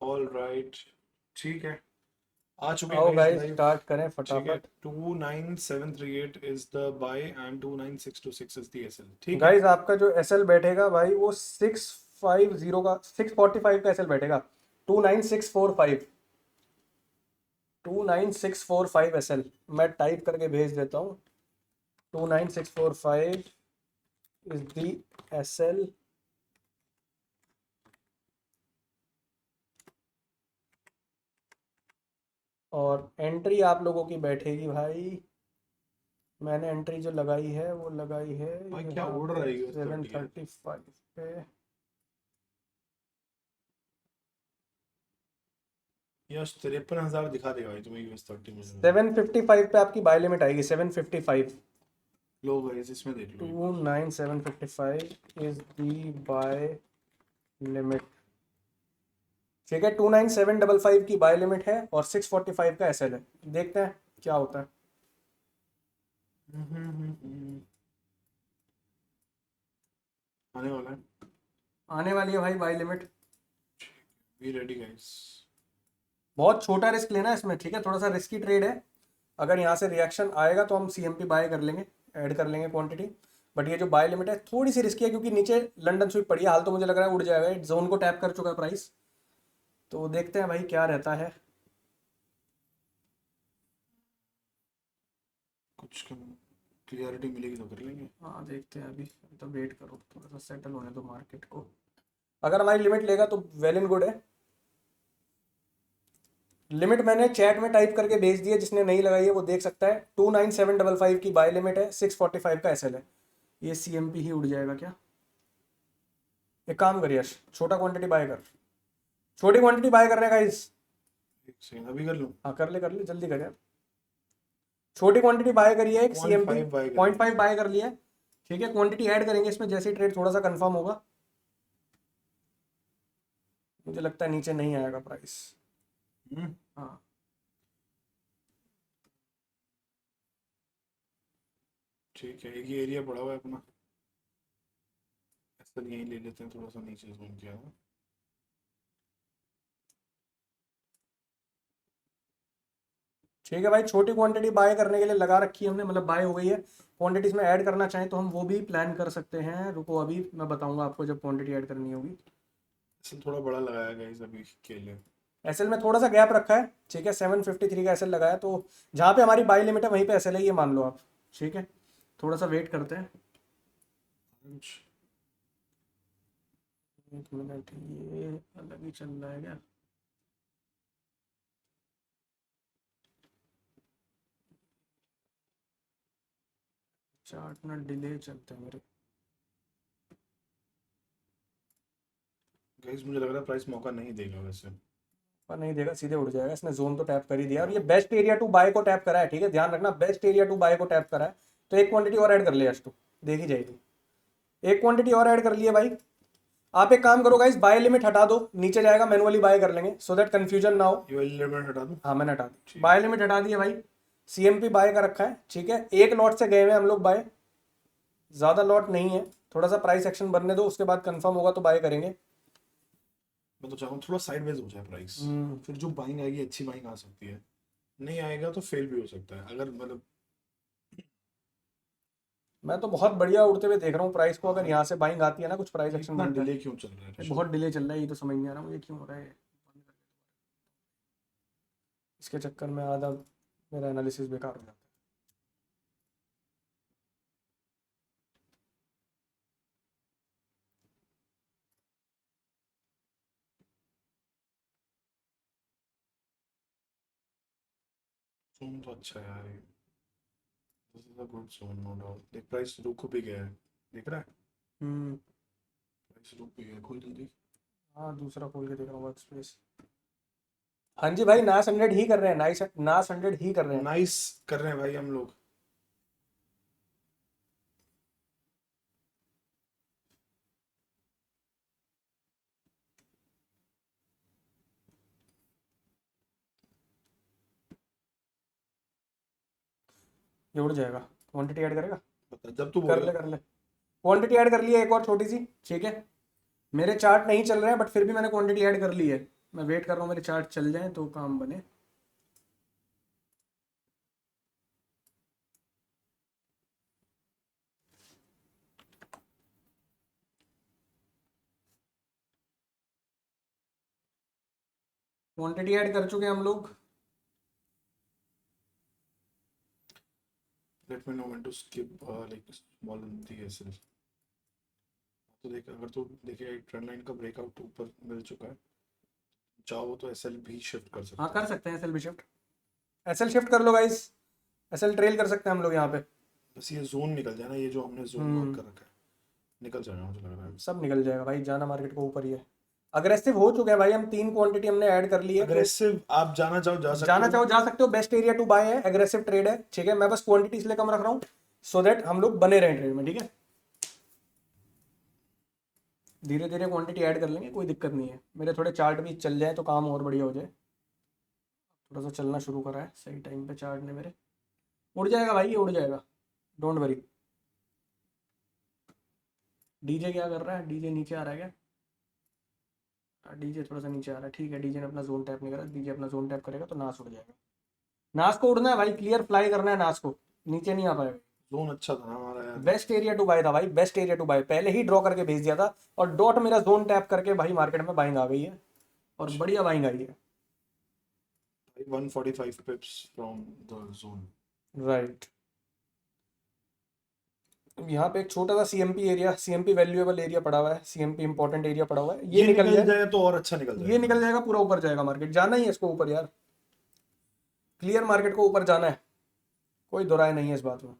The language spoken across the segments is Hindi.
ऑल राइट, ठीक है, आ चुके हैं आओ गाइस गाइस लाइव। स्टार्ट करें ठीक है, फटाफट। 29738 is the buy and 29626 is the SL, ठीक है। गाइस आपका जो एसएल बैठेगा भाई वो 650 का 645 का एसएल बैठेगा। 29645 29645 एसएल मैं टाइप करके भेज देता हूँ। 29645 इज दी एसएल। और एंट्री आप लोगों की बैठेगी भाई। मैंने एंट्री जो लगाई है वो लगाई है भाई क्या यहाँ उड़ रहा पे है यूएस 30 है। 735 पे। यस, 53,000 दिखा देगा भाई तुम्हें यूएस 30 में। 755 पे आपकी बाय लिमिट आएगी 755। लो गाइस, इसमें देख लो एक बार। 29755 इज दी बाय लिमिट। ठीक है 29755 की बाय लिमिट है और 645 का एसएल है। देखते हैं क्या होता है। आने वाला है। आने वाली है भाई buy limit. Be ready guys. बहुत छोटा रिस्क लेना है इसमें, ठीक है, थोड़ा सा रिस्की ट्रेड है। अगर यहाँ से रिएक्शन आएगा तो हम सीएमपी बाय कर लेंगे, ऐड कर लेंगे क्वांटिटी। बट ये जो बाय लिमिट है थोड़ी सी रिस्की है क्योंकि नीचे लंदन स्वीप पड़ी है। हाल तो मुझे लग रहा है उड़ जाएगा, जोन को टैप कर चुका है प्राइस। तो देखते हैं भाई क्या रहता है। कुछ क्लियरिटी मिलेगी तो कर लेंगे। हाँ देखते हैं, अभी तो वेट करो, थोड़ा सा सेटल होने दो मार्केट को। अगर हमारी लिमिट लेगा तो वेल एंड गुड है। लिमिट मैंने चैट में टाइप करके भेज दी है, जिसने नहीं लगाई है वो देख सकता है। 29755 की बाय लिमिट है, 645 का एसएल है। ये सीएमपी ही उड़ जाएगा क्या? एक काम करिए यश, छोटा क्वांटिटी बाय कर। छोटी क्वांटिटी बाय कर रहे हैं गाइस। एक सेकंड, अभी कर लूं। हाँ कर ले जल्दी कर यार। छोटी क्वांटिटी बाय करिए, एक सीएमपी 0.5 बाय कर 0.5 बाय कर लिया है। ठीक है क्वांटिटी ऐड करेंगे इसमें जैसे ही ट्रेड थोड़ा सा कंफर्म होगा। मुझे लगता है नीचे नहीं आएगा प्राइस। हाँ ठीक है, एक ही एरिया पड़ा हुआ है अपना, ऐसा यहीं ले लेते हैं, थोड़ा सा नीचे जूम किया हुआ। ठीक है भाई, छोटी क्वांटिटी बाय करने के लिए लगा रखी है हमने, मतलब बाय हो गई है। क्वांटिटी इसमें ऐड करना चाहें तो हम वो भी प्लान कर सकते हैं। रुको अभी मैं बताऊंगा आपको जब क्वांटिटी ऐड करनी होगी। ऐसे थोड़ा बड़ा लगाया गाइस अभी के लिए। एसएल में थोड़ा सा गैप रखा है, ठीक है 753 का एसएल लगाया, तो जहाँ पे हमारी बाई लिमिट है वहीं पे एसएल है, ये मान लो आप। ठीक है थोड़ा सा वेट करते हैं। एक मिनट, ये अलग ही चल रहा है क्या? चार्ट ना डिले चलते हैं मेरे। गाइस मुझे लग रहा है प्राइस मौका नहीं देगा वैसे। पर नहीं देगा, सीधे उड़ जाएगा। इसने जोन तो टैप कर ही दिया और ये बेस्ट एरिया टू बाय को टैप करा है। ठीक है ध्यान रखना, बेस्ट एरिया टू बाय को टैप करा है। तो एक क्वांटिटी और ऐड कर लिया टू, देखी जाएगी। एक क्वांटिटी और ऐड कर लिए भाई। आप एक काम करो गाइस, बाय लिमिट हटा दो, नीचे जाएगा मैनुअली बाय कर लेंगे सो दैट कंफ्यूजन ना हो। ये वाली लिमिट हटा दूं? हाँ मैंने हटा दी, ठीक। बाय लिमिट हटा दी है भाई। सीएमपी बाय का रखा है, ठीक है एक लॉट से गए हुए हम लोग बाय, ज्यादा लॉट नहीं है। थोड़ा सा प्राइस एक्शन बनने दो, उसके बाद कंफर्म होगा तो बाय करेंगे। मैं तो चाहूँ थोड़ा साइडवेज हो जाए प्राइस, फिर जो बाइंग आएगी अच्छी बाइंग आ सकती है। नहीं आएगा तो फेल भी हो सकता है अगर मतलब। मैं तो बहुत बढ़िया उड़ते हुए देख रहा हूँ प्राइस को। अगर हाँ, यहाँ से बाइंग आती है ना, कुछ प्राइस एक्शन इतना बनता है। डिले क्यों चल रहा है ये ऋषभ? बहुत डिले चल रहा है, ये तो समझ नहीं आ रहा मुझे क्यों हो रहा है। इसके चक्कर में आधा मेरा एनालिसिस बेकार हो जाता है। जोन तो अच्छा है यार ये। This is a good zone no doubt. देख प्राइस रुक भी गया है, देख रहा है? हम्म। प्राइस रुक भी गया है, खोल जल्दी। हाँ दूसरा खोल के देख रहा हूँ वर्क स्पेस। हाँ जी भाई, नास 100 ही कर रहे हैं, नाइस नास 100 ही कर रहे हैं। नाइस कर रहे हैं भाई हम लोग। ये उड़ जाएगा। क्वांटिटी ऐड करेगा? बता जब तू कर बोलेगा। ले कर ले। क्वांटिटी ऐड कर ली है एक और छोटी सी, ठीक है। मेरे चार्ट नहीं चल रहे हैं बट फिर भी मैंने क्वांटिटी ऐड कर ली है। मैं वेट कर रहा हूँ मेरे चार्ट चल जाए तो काम बने। क्वांटिटी ऐड कर चुके हैं हम लोग। Let me know when to skip like small anti SL. तो देख, अगर तू देखेगा एक ट्रेंड लाइन का ब्रेकआउट ऊपर मिल चुका है, चाहो तो एसएल भी शिफ्ट कर सकते हाँ हैं। कर सकते हैं एसएल भी शिफ्ट, एसएल शिफ्ट कर लो गाइस, एसएल ट्रेल कर सकते हैं हम लोग यहाँ पे। बस ये जोन निकल जाए ना, ये जो हमने जोन मार्क कर रखा है निकल जाएगा मुझे लग रहा है। सब निकल जाएगा भाई, जाना मार्केट को ऊपर ही है। अग्रेसिव हो चुके हैं भाई हम, 3 क्वांटिटी हमने ऐड कर ली है। अग्रेसिव आप जाना चाहो जा सकते जाना हो। चाहो जा सकते हो, बेस्ट एरिया टू बाय है, एग्रेसिव ट्रेड है, ठीक है। मैं बस क्वांटिटी इसलिए कम रख रहा हूँ सो दैट हम लोग बने रहें ट्रेड में, ठीक है। धीरे धीरे क्वांटिटी ऐड कर लेंगे, कोई दिक्कत नहीं है। मेरे थोड़े चार्ट भी चल जाए तो काम और बढ़िया हो जाए। थोड़ा सा चलना शुरू करा है सही टाइम पे चार्ट ने मेरे। उड़ जाएगा भाई, ये उड़ जाएगा, डोंट वरी। डीजे क्या कर रहा है, डीजे नीचे आ रहा है क्या? डीजे थोड़ा सा नीचे आ रहा है, ठीक है। डीजे ने अपना जोन टैप नहीं करा, डीजे अपना जोन टैप करेगा तो नास उड़ जाएगा। नास को उड़ना है भाई, क्लियर फ्लाई करना है नास को, नीचे नहीं आ पाएगा। जोन अच्छा था हमारा यार। बेस्ट एरिया टू बाय था भाई, बेस्ट एरिया टू बाय, पहले ही ड्रॉ करके भेज दिया था और डॉट मेरा जोन टैप करके भाई मार्केट में बाइंग आ गई है और बढ़िया बाइंग आई है। 145 pips from the zone. Right, यहाँ पे एक छोटा सा CMP area, CMP valuable area पड़ा हुआ है, सीएमपी इंपॉर्टेंट एरिया पड़ा हुआ है। ये निकल जाए तो और अच्छा निकल ये जाएगा। निकल जाएगा, पूरा ऊपर जाएगा मार्केट, जाना ही है इसको ऊपर यार, क्लियर मार्केट को ऊपर जाना है, कोई दो राय नहीं है इस बात में।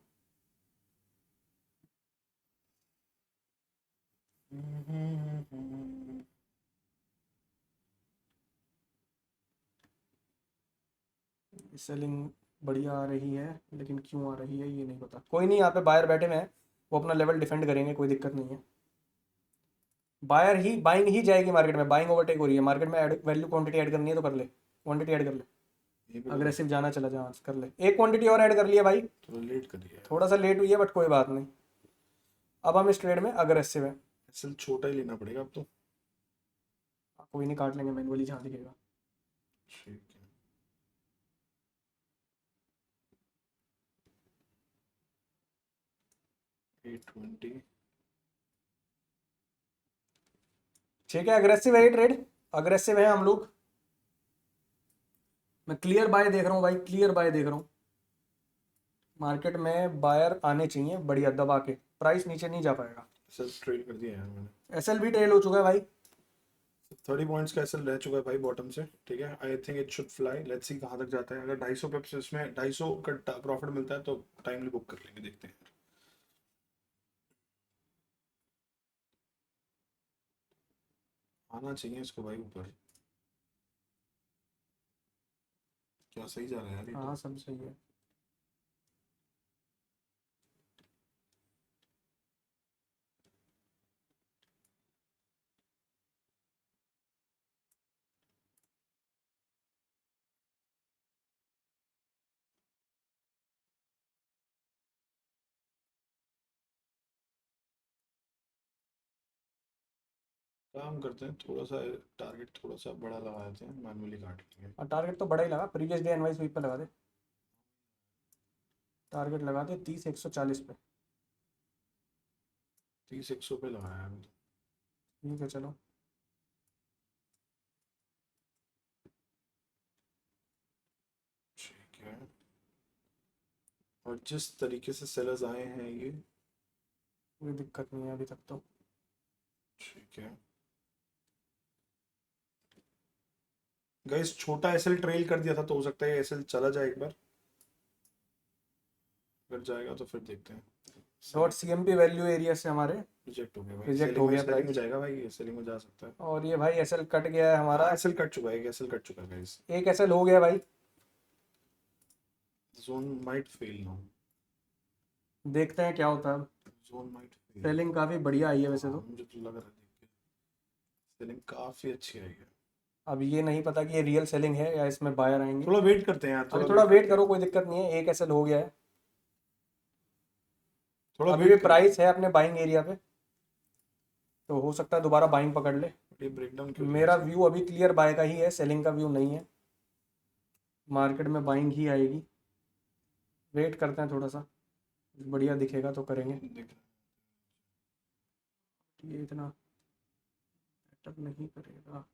सेलिंग बढ़िया आ रही है लेकिन क्यों आ रही है ये नहीं पता। कोई नहीं, यहाँ पे बायर बैठे हुए हैं, वो अपना लेवल डिफेंड करेंगे, कोई दिक्कत नहीं है। बायर ही बाइंग ही जाएगी मार्केट में, बाइंग ओवरटेक हो रही है मार्केट में। वैल्यू क्वांटिटी ऐड करनी है तो कर ले, क्वांटिटी ऐड कर ले, अग्रेसिव जाना चला जा कर ले। एक क्वांटिटी और ऐड कर लिया भाई, थोड़ा लेट कर दिया, थोड़ा सा लेट हुई है बट कोई बात नहीं। अब हम इस ट्रेड में अग्रेसिव है। एसएल छोटा ही लेना पड़ेगा अब तो। कोई नहीं, काट लेंगे मैनुअली जहाँ दिखेगा। ठीक है, $820। ठीक है, अग्रेसिव है ये ट्रेड, अग्रेसिव है हम लोग। मैं क्लियर बाय देख रहा हूँ भाई, क्लियर बाय देख रहा हूँ। मार्केट में बायर आने चाहिए बढ़िया दबा के, प्राइस नीचे नहीं जा पाएगा। एसएल ट्रेल कर दिया यार मैंने। एसएल भी ट्रेल हो चुका है भाई, 30 पॉइंट्स का एसएल रह चुका है भाई बॉटम से, ठीक है। I think it should fly, let's see कहाँ तक जाता है। अगर 250 पिप्स इसमें 250 का प्रॉफिट मिलता है तो टाइमली बुक कर लेंगे, देखते हैं। आना चाहिए इसको भाई ऊपर। क्या सही जा रहा है यार ये तो। हाँ सब सही है। काम करते हैं, थोड़ा सा टारगेट थोड़ा सा बड़ा लगा देते हैं, मैनुअली काट लेंगे। और टारगेट तो बड़ा ही लगा, प्रीवियस डे एनवाइस वीक पे लगा दे, टारगेट लगा दे 30 140 पे। 30 100 पे लगाया है अभी तो। ठीक है चलो। ठीक है, और जिस तरीके से सेलर्स आए हैं ये, कोई दिक्कत नहीं है अभी तक तो। ठीक है गाइस, छोटा एसएल ट्रेल कर दिया था तो हो सकता है एसएल चला जाए एक बार। अगर जाएगा तो फिर देखते हैं। डॉट सीएमपी वैल्यू एरिया से हमारे रिजेक्ट हो गया भाई, रिजेक्ट हो गया, सेलिंग में जाएगा भाई, सेलिंग में जा सकता है। और ये भाई एसएल कट गया है हमारा, एसएल कट चुका है, एसएल कट चुका है गाइस। एक एसएल हो गया भाई। जोन माइट फेल नाउ, देखते हैं क्या होता है। Zone might fail. सेलिंग काफी बढ़िया आई है वैसे तो। मुझे तो लग रहा है देख के सेलिंग काफी अच्छी आई है। अब ये नहीं पता कि ये रियल सेलिंग है या इसमें बायर आएंगे। थोड़ा वेट करते हैं यार, अभी थोड़ा वेट करो, कोई दिक्कत नहीं है, एक एसएल हो गया है। थोड़ा अभी भी प्राइस है अपने बाइंग एरिया पे। तो हो सकता है दोबारा बाइंग पकड़ ले। ये ब्रेकडाउन क्यों दिया मेरा इसका? व्यू अभी क्लियर बाय का ही है, सेलिंग का व्यू नहीं है। मार्केट में बाइंग ही आएगी, वेट करते हैं थोड़ा सा, कुछ बढ़िया दिखेगा तो करेंगे। देख ये इतना सेटअप नहीं करेगा,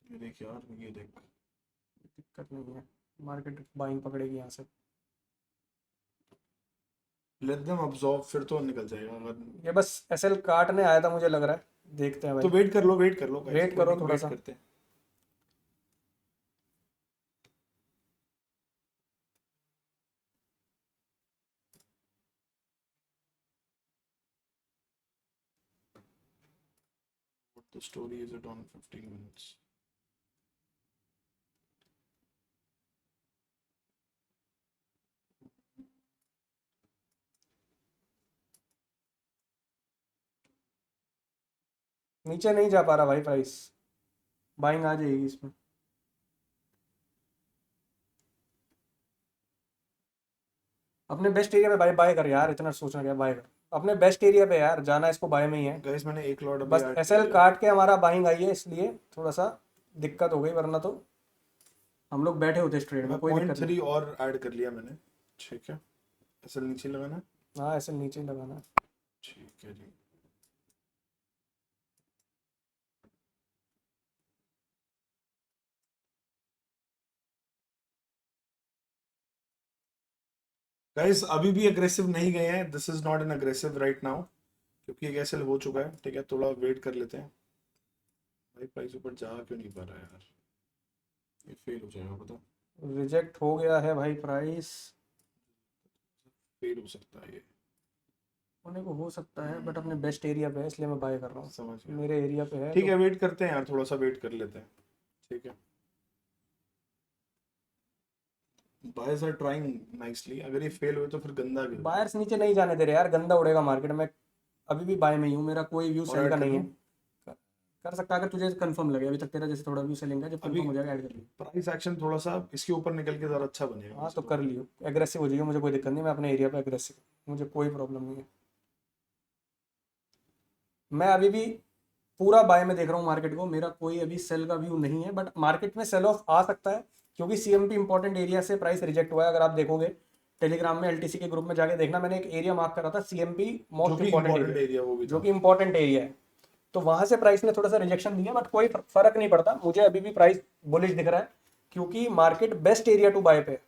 ये देख यार, ये देख। दिक्कत नहीं है, मार्केट बाइंग पकड़ेगी यहाँ से। लेट देम अब्सॉर्ब, फिर तो निकल जाएगा अगर। ये बस एसएल काटने आया था मुझे लग रहा है, देखते हैं तो भाई। वेट कर लो, वेट कर लो guys, वेट कोई करो नहीं, थोड़ा वेट सा। करते हैं। What the story is it on 15 minutes? नीचे नहीं जा पा रहा भाई प्राइस, बाइंग आ जाएगी इसमें। अपने बेस्ट एरिया पे बाय बाय कर यार, इतना सोचना क्या, बाय कर अपने बेस्ट एरिया पे यार, जाना इसको बाय में ही है। गाइस मैंने एक लॉट अभी बस ऐड एसएल किया। काट के हमारा बाइंग आई है, इसलिए थोड़ा सा दिक्कत हो गई, वरना तो हम लोग बैठे होते इस ट्रेड में, मैं कोई दिक्कत नहीं। 0.3 और ऐड कर लिया मैंने। ठीक है, असल नीचे लगाना है। हाँ एसएल नीचे ही लगाना है। ठीक है जी। गाइस अभी भी अग्रेसिव नहीं गए हैं, this is not an aggressive right now, क्योंकि एक एसएल हो चुका है। ठीक है, थोड़ा वेट कर लेते हैं। भाई प्राइस ऊपर जा क्यों नहीं पा रहा है यार, ये फेल हो जाएगा पता। रिजेक्ट हो गया है भाई प्राइस, फेल हो सकता है ये। होने को हो सकता है, बट अपने बेस्ट एरिया पे है इसलिए मैं बाय कर रहा हूँ। समझ गया। मेरे एरिया पे है ठीक तो है, वेट करते हैं यार, थोड़ा सा वेट कर लेते हैं। ठीक है, बायर्स आर ट्राइंग नाइसली, अगर ये फेल हुए तो फिर गंदा गिर जाएगा। बायर्स नीचे नहीं जाने दे रहे यार, गंदा उड़ेगा मार्केट में। अभी भी बाय में ही हूँ, मेरा कोई व्यू और सेल ऐड का कर नहीं है। लूं? कर सकता है अगर तुझे कंफर्म लगे, अभी तक तेरा जैसे थोड़ा व्यू सेलिंग है, जब अभी कंफर्म हो जाएगा ऐड कर लियो। प्राइस एक्शन थोड़ा सा इसके ऊपर निकल के ज़रा अच्छा बनेगा हाँ वैसे तो तो। कर लियो, एग्रेसिव हो जाइए, मुझे कोई दिक्कत नहीं, मैं अपने एरिया पे एग्रेसिव, मुझे कोई प्रॉब्लम नहीं है। मैं अभी भी पूरा बाय में देख रहा हूँ मार्केट को, मेरा कोई अभी सेल का व्यू नहीं है, बट मार्केट में सेल ऑफ आ सकता है, क्योंकि सीएमपी इंपॉर्टेंट एरिया से प्राइस रिजेक्ट हुआ है। अगर आप देखोगे टेलीग्राम में एलटीसी के ग्रुप में जाके देखना, मैंने एक एरिया मार्क करा था सीएमपी जो मोस्ट कि इंपॉर्टेंट इम्पोर्टेंट एरिया, एरिया वो भी जो था। कि इंपॉर्टेंट एरिया है। तो वहां से प्राइस ने थोड़ा सा रिजेक्शन दिया, बट कोई फर्क नहीं पड़ता, मुझे अभी भी प्राइस बुलिश दिख रहा है, क्योंकि market best area to buy पे है।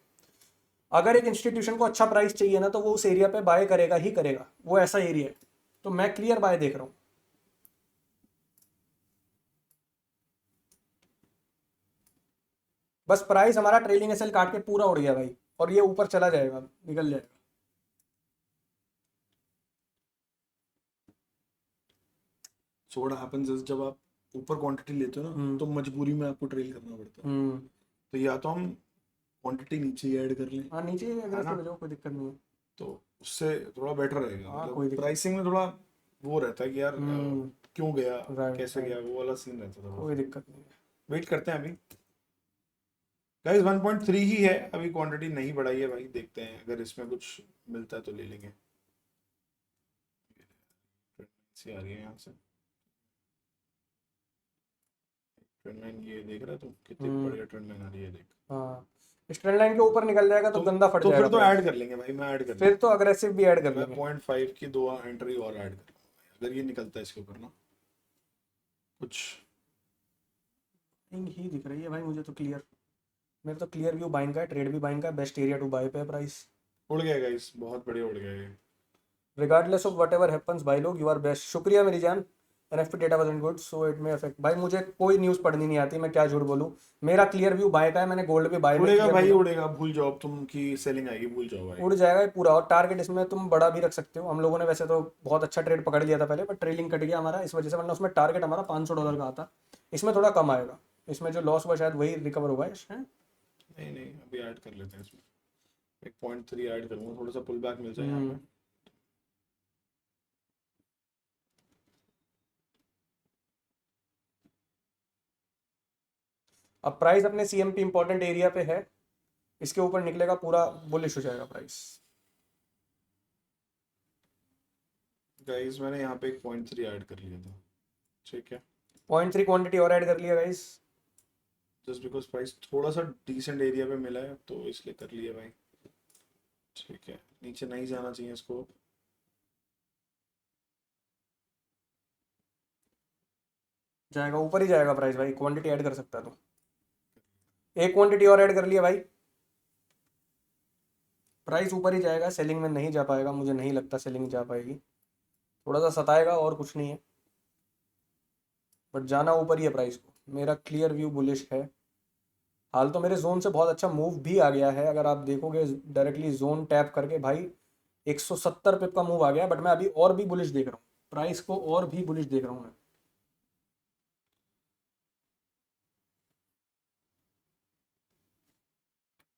अगर एक इंस्टीट्यूशन को अच्छा प्राइस चाहिए ना, तो वो उस एरिया पे बाय करेगा ही करेगा, वो ऐसा एरिया है। तो मैं क्लियर बाय देख रहा हूँ। बस प्राइस हमारा ट्रेलिंग एसएल काट के पूरा उड़ गया भाई, और ये ऊपर चला जाएगा, निकल जाएगा। सो व्हाट हैपेंस इज, जब आप ऊपर क्वांटिटी लेते हो ना, तो मजबूरी में आपको ट्रेल करना पड़ता है। तो या तो हम क्वांटिटी नीचे ही ऐड कर लें, हाँ नीचे है एग्रेसिव ना, हो जाओ, कोई दिक्कत नहीं है। तो उससे थोड़ा बेटर रहेगा। हाँ मतलब कोई दिक्कत। प्राइसिंग में थोड़ा वो रहता है कि यार क्यों गया, राइट कैसे गया, राइट, वो वाला सीन रहता था। कोई दिक्कत नहीं है। वेट करते हैं अभी। गाइस 1.3 ही है अभी, क्वांटिटी नहीं बढ़ाई है भाई, देखते हैं अगर इसमें कुछ मिलता है तो ले लेंगे। सी आ रही है यहाँ से ट्रेंड लाइन, ये देख रहा है तू कितनी बढ़िया ट्रेंड लाइन आ रही है, देख। हाँ इस ट्रेंड लाइन के ऊपर निकल जाएगा तो गंदा फट तो जाएगा फिर तो प्राइस। ऐड कर लेंगे भाई, मैं ऐड कर फिर तो अग्रेसिव भी ऐड कर मैं लेंगे। 0.5 की 2 एंट्री और ऐड कर लूंगा अगर ये निकलता है इसके ऊपर ना कुछ। ही दिख रही है भाई मुझे तो क्लियर, मेरे तो क्लियर व्यू बाइंग का है, ट्रेड भी बाइंग का है, बेस्ट एरिया टू बाय पे है प्राइस। उड़ गया गाइस, बहुत बढ़िया उड़ गया ये। Regardless of what ever happens भाई लोग, यू आर बेस्ट। शुक्रिया मेरी जान। NFP data wasn't good so it may affect. भाई मुझे कोई न्यूज़ पढ़नी नहीं आती, मैं क्या झूठ बोलूँ, मेरा क्लियर व्यू बाय का है, मैंने गोल्ड भी बाय में उड़ेगा क्लियर भाई बोला। उड़ेगा, भूल जाओ अब तुम की सेलिंग आएगी, भूल जाओ भाई। उड़ जाएगा ये पूरा, और टारगेट इसमें तुम बड़ा भी रख सकते हो। हम लोगों ने वैसे तो बहुत अच्छा ट्रेड पकड़ लिया था पहले, पर ट्रेलिंग कट गया हमारा इस वजह से, वरना उसमें टारगेट हमारा $500 का आता। इसमें थोड़ा कम आएगा, इसमें जो लॉस हुआ शायद वही रिकवर होगा है। नहीं नहीं, अभी ऐड कर लेते हैं इसमें, 1.3 ऐड करूंगा, थोड़ा सा पुल बैक मिल जाए यहाँ पे। अब प्राइस अपने सीएमपी इंपॉर्टेंट एरिया पे है, इसके ऊपर निकलेगा पूरा बुलिश हो जाएगा प्राइस। गाइस मैंने यहाँ पे 1.3 ऐड कर लिया था। ठीक है, 0.3 क्वांटिटी और ऐड कर लिया गाइस। जस्ट बिकॉज प्राइस थोड़ा सा डिसेंट एरिया पे मिला है तो इसलिए कर लिया भाई। ठीक है, नीचे नहीं जाना चाहिए इसको। जाएगा ऊपर ही जाएगा प्राइस भाई, क्वांटिटी ऐड कर सकता है तो। एक क्वांटिटी और ऐड कर लिया भाई, प्राइस ऊपर ही जाएगा, सेलिंग में नहीं जा पाएगा, मुझे नहीं लगता सेलिंग जा पाएगी, थोड़ा सा सताएगा और कुछ नहीं है, बट जाना ऊपर ही है प्राइस को। मेरा क्लियर व्यू बुलिश है। हाल तो मेरे जोन से बहुत अच्छा मूव भी आ गया है, अगर आप देखोगे डायरेक्टली जोन टैप करके भाई 170 पिप का मूव आ गया, बट मैं अभी और भी बुलिश देख रहा हूँ प्राइस को, और भी बुलिश देख रहा हूँ मैं।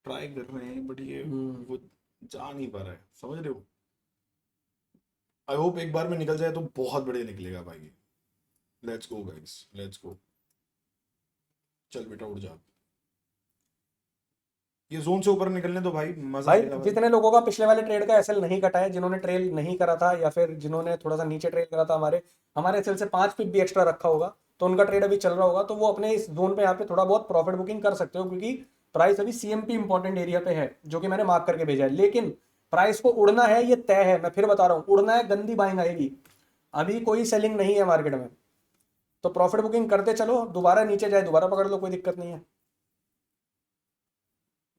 ट्राई कर रहे हैं बट ये हम्म। वो जा नहीं पा रहा है, समझ रहे हो। आई होप एक बार में निकल जाए तो बहुत बढ़िया निकलेगा भाई। Let's go guys, let's go. चल बेटा उड़ जा, ये जोन से ऊपर निकलने तो भाई, मजा भाई आएगा भाई। जितने लोगों का पिछले वाले ट्रेड का एसएल नहीं कटा है, जिन्होंने ट्रेल नहीं करा था या फिर जिन्होंने थोड़ा सा नीचे ट्रेड करा था, हमारे हमारे एसएल से 5 पिप भी एक्स्ट्रा रखा होगा, तो उनका ट्रेड अभी चल रहा होगा, तो वो अपने इस जोन पे यहाँ पे थोड़ा बहुत प्रॉफिट बुकिंग कर सकते हो, क्योंकि प्राइस अभी सीएमपी इंपॉर्टेंट एरिया पे है, जो कि मैंने मार्क करके भेजा है। लेकिन प्राइस को उड़ना है, ये तय है, मैं फिर बता रहा हूँ, उड़ना है, गंदी बाइंग आएगी। अभी कोई सेलिंग नहीं है मार्केट में, तो प्रॉफिट बुकिंग करते चलो, दोबारा नीचे जाए दोबारा पकड़ लो, कोई दिक्कत नहीं है।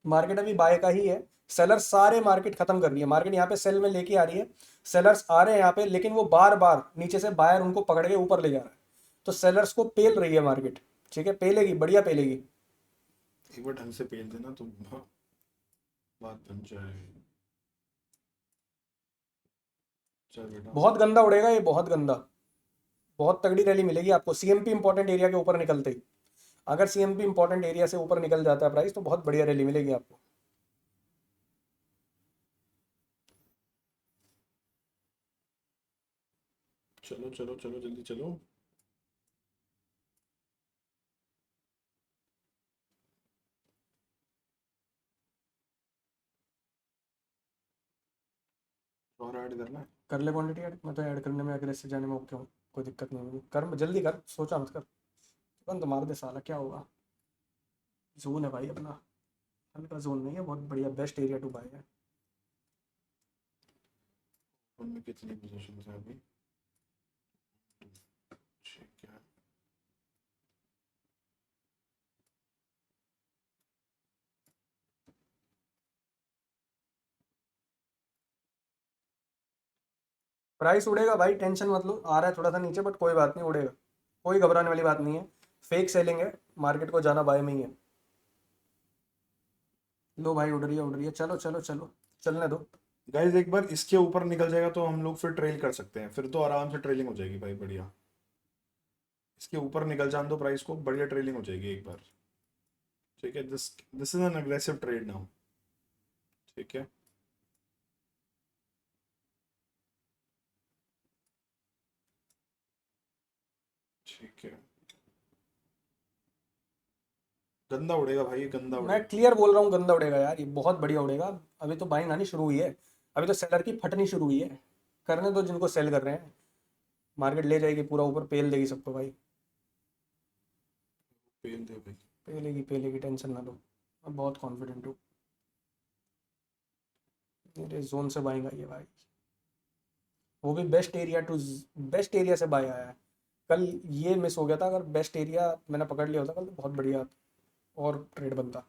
मार्केट अभी बाय का ही है। सेलर सारे मार्केट खत्म कर रही है, मार्केट यहाँ पे सेल में लेके आ रही है, सेलर्स आ रहे हैं यहाँ पे, लेकिन वो बार बार नीचे से बायर उनको पकड़ के ऊपर ले जा रहा है, तो सेलर्स को पेल रही है मार्केट। ठीक है, पेलेगी, बढ़िया पेलेगी। एक बार ढंग से पेल देना तो बात बन जाए। चल बेटा। बहुत गंदा उड़ेगा ये, बहुत गंदा, बहुत तगड़ी रैली मिलेगी आपको सीएमपी इंपॉर्टेंट एरिया के ऊपर निकलते ही। अगर सीएमपी इंपॉर्टेंट एरिया से ऊपर निकल जाता है प्राइस, तो बहुत बढ़िया रैली मिलेगी आपको। चलो चलो चलो जल्दी चलो। और ऐड करना है। कर ले क्वांटिटी ऐड, मैं तो ऐड करने में अग्रेसिव जाने में ओके हूँ, कोई दिक्कत नहीं होगी, कर जल्दी कर, सोचा मत कर, तुरंत मार दे साला, क्या होगा। जोन है भाई अपना, हल्का जोन नहीं है, बहुत बढ़िया बेस्ट एरिया टू बाय है। उनमें कितनी पोजीशन है अभी। ठीक है। प्राइस उड़ेगा भाई, टेंशन मत लो, आ रहा है थोड़ा सा नीचे, बट कोई बात नहीं, उड़ेगा, कोई घबराने वाली बात नहीं है। फेक सेलिंग है, मार्केट को जाना बाय में ही है। लो भाई, उड़ रही है, चलो चलो चलो, चलने दो। गाइस एक बार इसके ऊपर निकल जाएगा तो हम लोग फिर ट्रेल कर सकते हैं, फिर तो आराम से ट्रेलिंग हो जाएगी भाई, बढ़िया। इसके ऊपर निकल जान दो प्राइस को, बढ़िया ट्रेलिंग हो जाएगी एक बार। ठीक है, this this is an aggressive trade now. ठीक है। ठीक है, गंदा उड़ेगा भाई, ये गंदा मैं उड़ेगा। क्लियर बोल रहा हूँ, गंदा उड़ेगा यार, ये बहुत बढ़िया उड़ेगा। अभी तो बाइंग आनी शुरू हुई है, अभी तो सेलर की फटनी शुरू हुई है, करने दो जिनको सेल कर रहे हैं, मार्केट ले जाएगी पूरा ऊपर, पेल देगी सबको भाई, पेल दे भाई। पेलेगी पेलेगी, टेंशन ना लो, मैं बहुत कॉन्फिडेंट हूँ। मेरे जोन से बाइंग आई है भाई, वो भी best area to, best area से बाय आया है। कल ये मिस हो गया था, अगर बेस्ट एरिया मैंने पकड़ लिया होता कल, तो बहुत बढ़िया और ट्रेड बनता।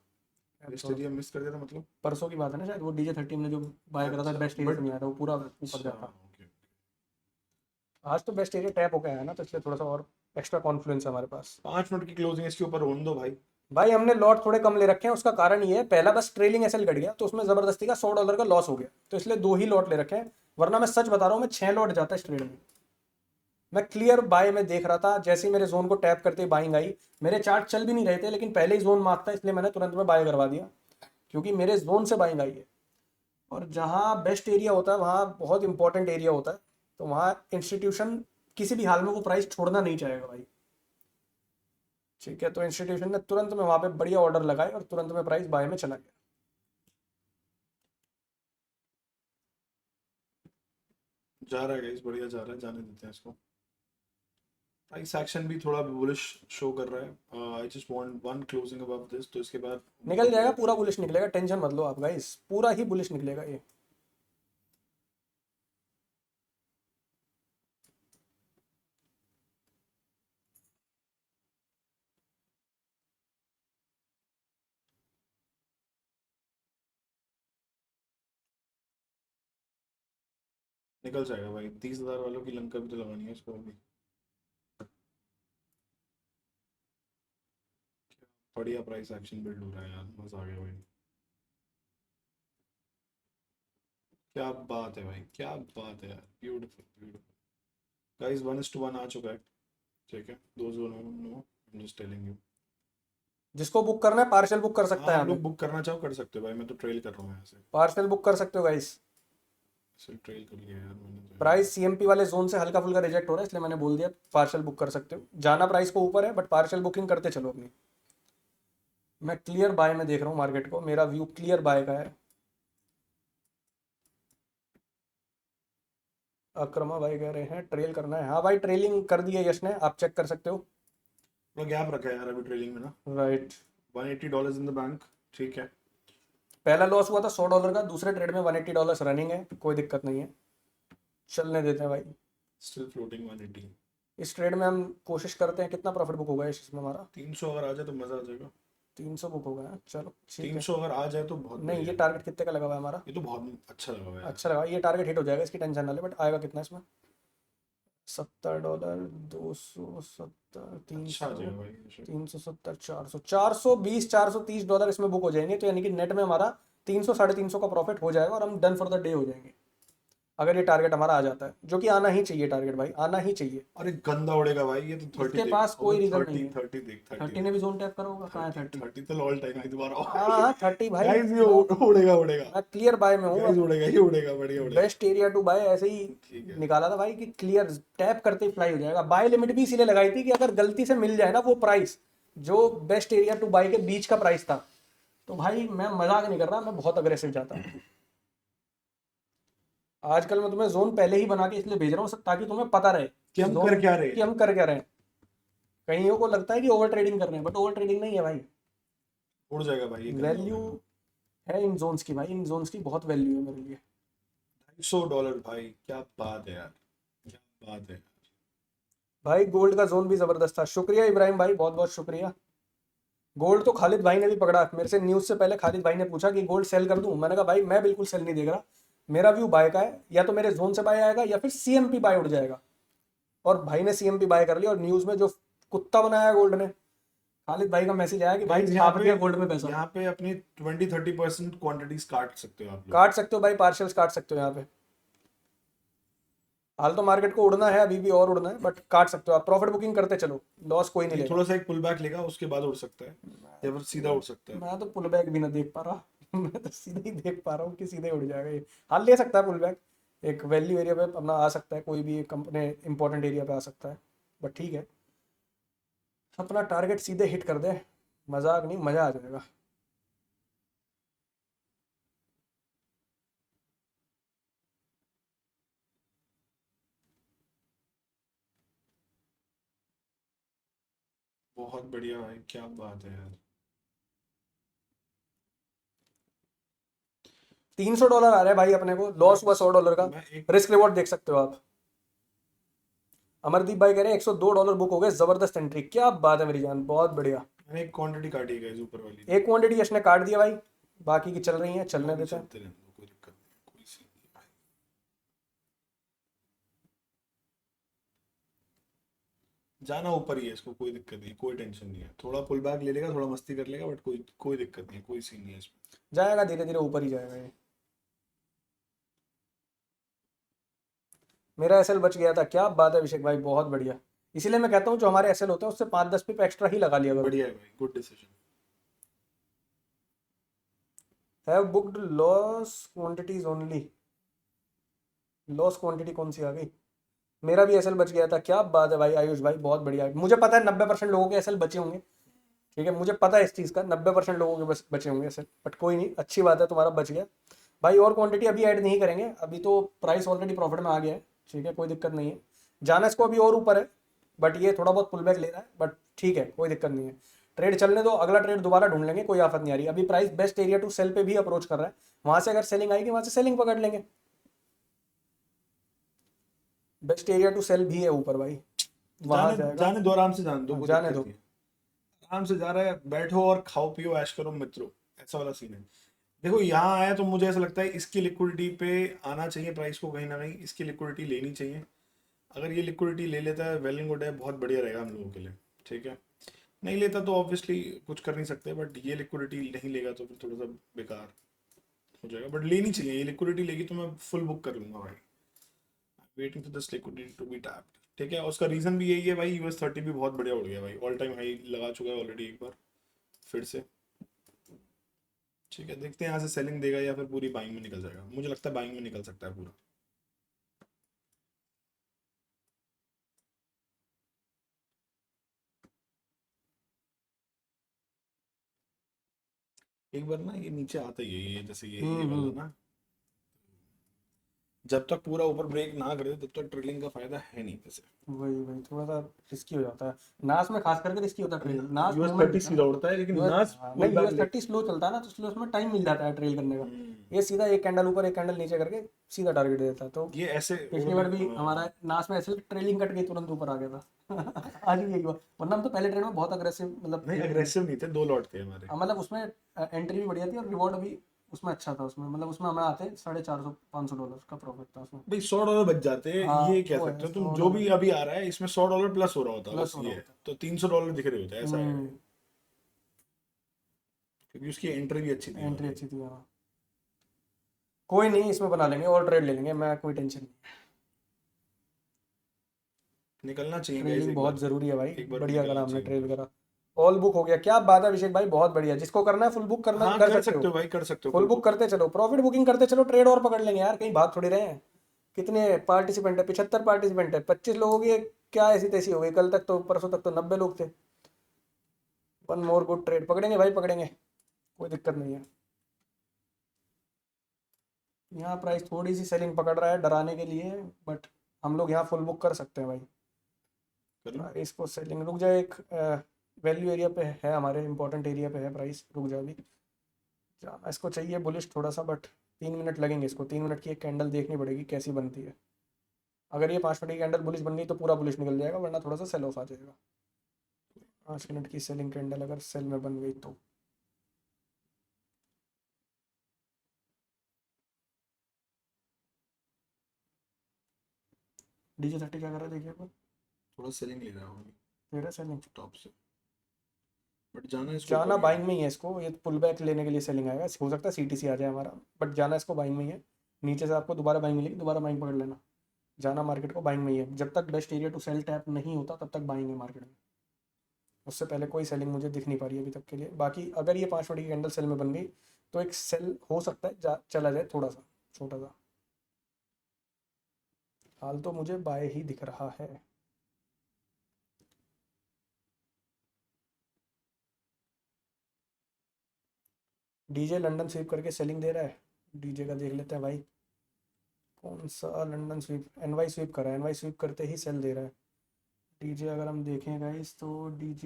बेस्ट थोड़ा एरिया मिस कर दिया था मतलब। परसों की बात है ना शायद, वो DJ 13 ने जो बाय करा था अच्छा बेस्ट एरिया से बट, नहीं आया था, वो पूरा ऊपर अच्छा जाता। ओके। आज तो बेस्ट एरिया टैप होकर आया ना, तो इसलिए थोड़ा सा और एक्स्ट्रा कॉन्फिडेंस है हमारे पास। 5 मिनट की क्लोजिंग इसके ऊपर होने दो भाई। भाई हमने लॉट थोड़े कम ले रखे हैं, उसका कारण ये है, पहला बस ट्रेलिंग एसएल घट गया, तो उसमें जबरदस्ती का $100 का लॉस हो गया, तो इसलिए 2 ही लॉट ले रखे हैं, वरना मैं सच बता रहा हूँ, मैं 6 लॉट जाता इस ट्रेड में। मैं क्लियर बाय में देख रहा था, जैसे ही मेरे जोन को टैप करते ही बाइंग आई, मेरे चार्ट चल भी नहीं रहे थे, लेकिन पहले ही जोन मार्क था, इसलिए मैंने तुरंत में बाय करवा दिया, क्योंकि मेरे जोन से बाइंग आई है। और जहाँ बेस्ट एरिया होता है, वहाँ बहुत इंपॉर्टेंट एरिया होता है, तो वहाँ इंस्टीट्यूशन किसी भी हाल में वो प्राइस छोड़ना नहीं चाहेगा भाई। ठीक है, तो इंस्टीट्यूशन ने तुरंत में वहाँ पे बढ़िया ऑर्डर लगाए, और तुरंत में प्राइस बाय में चला गया। जा रहा है गाइस, बढ़िया जा रहा है, जाने देते हैं इसको। प्राइस एक्शन भी थोड़ा बुलिश शो कर रहा है। I just want one closing above this, तो इसके बाद निकल जाएगा, पूरा बुलिश निकलेगा, टेंशन मत लो आप गाइस, पूरा ही बुलिश निकलेगा ये। निकल जाएगा भाई। 30,000 वालों की लंका भी तो लगानी है इसको अभी। बढ़िया प्राइस एक्शन बिल्ड हो रहा है यार, मजा आ गया भाई। क्या बात है भाई, क्या बात है यार, ब्यूटीफुल ब्यूटीफुल। गाइस 1:1 आ चुका है, ठीक है। Those who know no, I am just telling you. जिसको बुक करना है पार्सल बुक कर सकता हाँ, है आप यहाँ लोग पे, बुक करना चाहो कर सकते हो भाई, मैं तो ट्रेल कर रहा हूँ यहाँ से। पार्सल बुक कर सकते हो गाइस। सिर्फ ट्रेल कर लिया यार मैंने तो यार। प्राइस सीएमपी वाले जोन से हल्का फुल्का रिजेक्ट हो रहा है, इसलिए मैंने बोल दिया पार्सल बुक कर सकते हो। जाना प्राइस को ऊपर है, बट पार्सल बुकिंग करते चलो अपनी। मैं क्लियर बाय में देख रहा हूँ मार्केट को, मेरा व्यू क्लियर बाय का है। अक्रमा भाई कह रहे हैं ट्रेल करना है, हाँ भाई ट्रेलिंग कर दी है यश ने, आप चेक कर सकते हो। थोड़ा गैप रखा है यार अभी ट्रेलिंग में ना। राइट, $180 इन द बैंक, ठीक है। पहला लॉस हुआ था $100 का, दूसरे ट्रेड में $180 रनिंग है, कोई दिक्कत नहीं है, चलने देते हैं भाई। Still floating 180। इस ट्रेड में हम कोशिश करते हैं, कितना प्रॉफिट बुक होगा इसमें हमारा? 300 अगर आ जाए तो मजा आ जाएगा। 300 बुक होगा, चलो ठीक है। 300 अगर आ जाए तो बहुत नहीं, बढ़िया ये है। टारगेट कितने का लगा हुआ है हमारा? ये तो बहुत अच्छा लगा हुआ है यार। अच्छा लगा, ये टारगेट हिट हो जाएगा, इसकी टेंशन ना ले, बट आएगा कितना इसमें? $70, 270, अच्छा आ 300, जाएगा भाई ये shit। 370, 400, 420, $430 इसमें बुक हो जाएंगे, तो यानी कि नेट में हमारा 300 350 का प्रॉफिट हो जाएगा, और हम डन फॉर द डे हो जाएंगे, अगर ये टारगेट हमारा आ जाता है, जो कि आना ही चाहिए टारगेट भाई, आना ही चाहिए। अरे गंदा उड़ेगा भाई ये तो। 30 इसके देख, पास अबे कोई रीजन नहीं 30 है। 30 देख, 30 30 ने देख। भी जोन टैप करा होगा, कहाँ है 30? 30 तो ऑल टाइम है दोबारा। हाँ 30 भाई, गाइस ये मैं उड़ेगा उड़ेगा। मैं क्लियर बाय में हूँ गाइस अब। उड़ेगा, ये उड़ेगा, बढ़िया उड़ेगा। बेस्ट एरिया टू बाय ऐसे ही ठीक है। निकाला था भाई कि क्लियर टैप करते ही फ्लाई हो जाएगा। बाय लिमिट भी इसीलिए लगाई थी कि अगर गलती से मिल जाए ना वो प्राइस जो बेस्ट एरिया टू बाय के बीच का प्राइस था, तो भाई मैं मजाक नहीं कर रहा, मैं बहुत अग्रेसिव जाता। आजकल मैं तुम्हें जोन पहले ही बना के इसलिए भेज रहा हूँ ताकि तुम्हें पता रहे कि हम जोन कर क्या रहे कि हैं। हम कर क्या रहे हैं। कईयों को लगता है कि ओवर ट्रेडिंग कर रहे हैं, बट ओवर ट्रेडिंग नहीं है भाई। उड़ जाएगा भाई, ये गंदा वैल्यू उड़ेगा। है इन जोन्स की भाई, इन जोन्स की बहुत वैल्यू है मेरे लिए। $200 भाई, क्या बात है यार, क्या बात है। भाई गोल्ड का जोन भी जबरदस्त था, शुक्रिया इब्राहिम भाई, बहुत बहुत शुक्रिया। गोल्ड तो खालिद भाई ने भी पकड़ा, मेरे से न्यूज से पहले खालिद भाई ने पूछा कि गोल्ड सेल कर दूं, मैंने कहा भाई मैं बिल्कुल सेल नहीं देख रहा, मेरा व्यू बाय का है, या तो मेरे जोन से बाय आएगा या फिर सीएमपी बाय उड़ जाएगा। और भाई ने सीएमपी बाय कर लिया, और न्यूज में जो कुत्ता बनाया गोल्ड ने, खालिद भाई का मैसेज आया कि भाई गाइस यहाँ छाप पे, दिया गोल्ड में पैसा। यहाँ पे अपनी 20-30% क्वांटिटीज काट सकते हो आप लोग। काट सकते हो भाई, पार्शल्स काट सकते हो यहाँ पे। हाल तो मार्केट को उड़ना है, अभी भी और उड़ना है, बट काट सकते हो आप, प्रॉफिट बुकिंग करते चलो, लॉस कोई नहीं ये लेगा। थोड़ा सा एक पुल बैक लेगा, उसके बाद उड़ सकता है, या फिर सीधा उड़ सकता है। मैं तो पुल बैक भी ना देख पा रहा मैं तो सीधे ही देख पा रहा हूँ कि सीधे उड़ जाएगा ये। हाल ले सकता है पुल बैक, एक वैल्यू एरिया पे अपना आ सकता है, कोई भी कंपनी इंपॉर्टेंट एरिया पे आ सकता है, बट ठीक है, अपना टारगेट सीधे हिट कर दे, मजाक नहीं, मजा आ जाएगा। बहुत बढ़िया भाई, क्या बात है यार। $300 आ रहा है भाई अपने को, लॉस हुआ $100 का, मैं एक रिस्क रिवॉर्ड देख सकते हो आप। अमरदीप भाई कह रहे हैं $102 बुक हो गए, जबरदस्त एंट्री, क्या बात है मेरी जान, बहुत बढ़िया। मैंने एक क्वांटिटी काटी है गाइस ऊपर वाली। एक क्वांटिटी यश ने काट दिया भाई, बाकी की चल रही है, चलने बाकी देते हैं। चलते रहने दो, कोई दिक्कत नहीं, कोई सीन नहीं भाई। जाना ऊपर ही है इसको, कोई दिक्कत नहीं, कोई टेंशन नहीं है। थोड़ा पुल बैक ले लेगा, थोड़ा मस्ती कर लेगा, बट कोई कोई दिक्कत नहीं है, कोई सीन नहीं है इसमें। जाएगा धीरे धीरे ऊपर ही जाएगा ये। मेरा एसएल बच गया था, क्या बात है अभिषेक भाई, बहुत बढ़िया। इसीलिए मैं कहता हूँ जो हमारे एसएल होते हैं उससे 5-10 पिप एक्स्ट्रा ही लगा लिया करो। बढ़िया है भाई, good decision. Have booked loss quantities only, loss quantity कौन सी आ गई? मेरा भी एसएल बच गया था, क्या बात है भाई आयुष भाई, बहुत बढ़िया। मुझे पता है 90% लोगों के एसएल बचे होंगे, ठीक है, मुझे पता है इस चीज़ का, 90% लोगों के बस बचे होंगे एसएल, बट कोई नहीं, अच्छी बात है तुम्हारा बच गया भाई। और क्वांटिटी अभी ऐड नहीं करेंगे, अभी तो प्राइस ऑलरेडी प्रॉफिट में आ गया है, ठीक है, कोई दिक्कत नहीं है। जाना इसको अभी और ऊपर है, बट ये थोड़ा बहुत पुल बैक ले रहा है, बट ठीक है, कोई दिक्कत नहीं है। ट्रेड चलने दो, अगला ट्रेड दोबारा ढूंढ लेंगे, कोई आफत नहीं आ रही। अभी price best area to sell पे भी अप्रोच कर रहा है, वहां से अगर सेलिंग आएगी वहां से सेलिंग पकड़ लेंगे। बेस्ट एरिया टू सेल भी है ऊपर भाई, वहां जाने जाएगा। जाने दो, आराम से जाने दो, हाँ, कोई जाने दिक्कत दो। नहीं है। आराम से जा रहा है, बैठो और खाओ पियो ऐश करो मित्रों, ऐसा वाला सीन है। देखो यहाँ आया तो मुझे ऐसा लगता है इसकी लिक्विडिटी पे आना चाहिए प्राइस को, कहीं ना कहीं इसकी लिक्विडिटी लेनी चाहिए। अगर ये लिक्विडिटी ले लेता है वेल एंड गुड है, बहुत बढ़िया रहेगा हम लोगों के लिए। ठीक है, नहीं लेता तो ऑब्वियसली कुछ कर नहीं सकते, बट ये लिक्विडिटी नहीं लेगा तो फिर थोड़ा सा बेकार हो जाएगा। बट लेनी चाहिए, ये लिक्विडिटी लेगी तो मैं फुल बुक कर लूंगा भाई। Waiting for this liquidity to be tapped. ठीक है, उसका रीजन भी यही है भाई, US30 भी बहुत बढ़िया उड़ गया भाई, ऑल टाइम हाई लगा चुका है ऑलरेडी एक बार फिर से। ठीक है, देखते हैं यहाँ से सेलिंग देगा या फिर पूरी बाइंग में निकल जाएगा। मुझे लगता है बाइंग में निकल सकता है पूरा। एक बार ना ये नीचे आता ही है, ये जैसे ये वाला ना, जब तक पूरा ऊपर ब्रेक ना करे तब तक ट्रेलिंग का फायदा है नहीं वैसे। वही वही थोड़ा सा रिस्की हो जाता है, नास में खास करके रिस्की होता है ट्रेल। नास यूएस मूवमेंट 30 सीधा उड़ता है, लेकिन यूएस, नास नहीं पुल बैक US30 स्लो चलता है ना, तो स्लो उसमें टाइम मिल जाता है ट्रेल करने का। ये सीधा एक कैंडल ऊपर एक कैंडल नीचे करके सीधा टारगेट देता है। तो ये ऐसे पिछली बार भी हमारा नास में ऐसे ट्रेलिंग कट गई, तुरंत ऊपर आ गया था। आज भी यही हुआ, वरना हम तो पहले ट्रेड में बहुत अग्रेसिव मतलब नहीं अग्रेसिव नहीं थे, 2 लॉट थे हमारे। मतलब उसमें एंट्री भी बढ़िया थी और रिवॉर्ड भी उसमें अच्छा था। उसमें मतलब उसमें हमें आते $450-500 का प्रॉफिट था उसमें। भाई $100 बच जाते, हाँ ये कह वो है, सकते हो तुम। जो भी $100 अभी आ रहा है इसमें $100 प्लस हो रहा होता, प्लस बस हो रहा ये है। होता तो $300 दिख रहे होते, है। ऐसा है, क्योंकि उसकी एंट्री भी अच्छी थी एंट्री हमारी। अच्छी थी हाँ। कोई नहीं, इसमें बना लेंगे और ट्रेड ले लेंगे, मैं कोई टेंशन नहीं। निकलना चाहिए गाइस ट्रेलिंग एक बहुत बार, जरूरी है भाई, एक बार बढ़िया करा निकलना हमने चाहिए ट्रेल ऊपर। करा। ऑल बुक हो गया, क्या बात है अभिषेक भाई, बहुत बढ़िया। जिसको करना है फुल बुक करना हाँ कर कर सकते हो, सकते हो भाई, कर सकते हो फुल फुल बुक बुक। करते चलो, प्रॉफिट बुकिंग करते चलो, ट्रेड और पकड़ लेंगे यार, कहीं भाग थोड़ी रहे हैं। कितने पार्टिसिपेंट है, 75 पार्टिसिपेंट है, 25 लोगों की क्या ऐसी तैसी हो गई। कल तक तो परसों तक तो 90 लोग थे। वन मोर गुड ट्रेड पकड़ेंगे भाई, पकड़ेंगे, कोई दिक्कत नहीं है। यहाँ प्राइस थोड़ी सी सेलिंग पकड़ रहा है डराने के लिए, बट हम लोग यहाँ फुल बुक कर सकते हैं भाई। कर लो। प्राइस को सेलिंग रुक जाए, एक वैल्यू एरिया पे है, हमारे इंपॉर्टेंट एरिया पे है प्राइस, रुक जाए अभी। जाना इसको चाहिए बुलिश थोड़ा सा, बट 3 मिनट लगेंगे इसको, 3 मिनट की एक कैंडल देखनी पड़ेगी कैसी बनती है। अगर ये 5 मिनट की कैंडल बुलिश बन गई तो पूरा बुलिश निकल जाएगा, वरना थोड़ा सा सेल ऑफ आ जाएगा। 5 मिनट की सेलिंग कैंडल अगर सेल में बन गई तो DJ30 क्या कर रहा है देखिए अपन, थोड़ा सेलिंग ले रहा हूँ तेरा सेलिंग। टॉप से, बट जाना इसको जाना ऊपर ही बाइंग है। में ही है इसको, ये पुल बैक लेने के लिए सेलिंग आएगा, हो सकता है CTC आ जाए हमारा, बट जाना इसको बाइंग में ही है। नीचे से आपको दोबारा बाइंग मिलेगी, दोबारा बाइंग पकड़ लेना। जाना मार्केट को बाइंग में ही है, जब तक best area to sell tap नहीं होता तब तक बाइंग है मार्केट में। उससे पहले कोई सेलिंग मुझे दिख नहीं पा रही अभी तक के लिए। बाकी अगर ये 5 मिनट की कैंडल सेल में बन गई तो एक सेल हो सकता है चला जाए थोड़ा सा, छोटा सा। हाल तो मुझे बाय ही दिख रहा है। DJ लंदन स्वीप करके सेलिंग दे रहा है, DJ का देख लेते हैं भाई। कौन सा लंदन स्वीप, NY स्वीप कर रहा है, NY स्वीप करते ही सेल दे रहा है। DJ अगर हम देखें गाइस तो DJ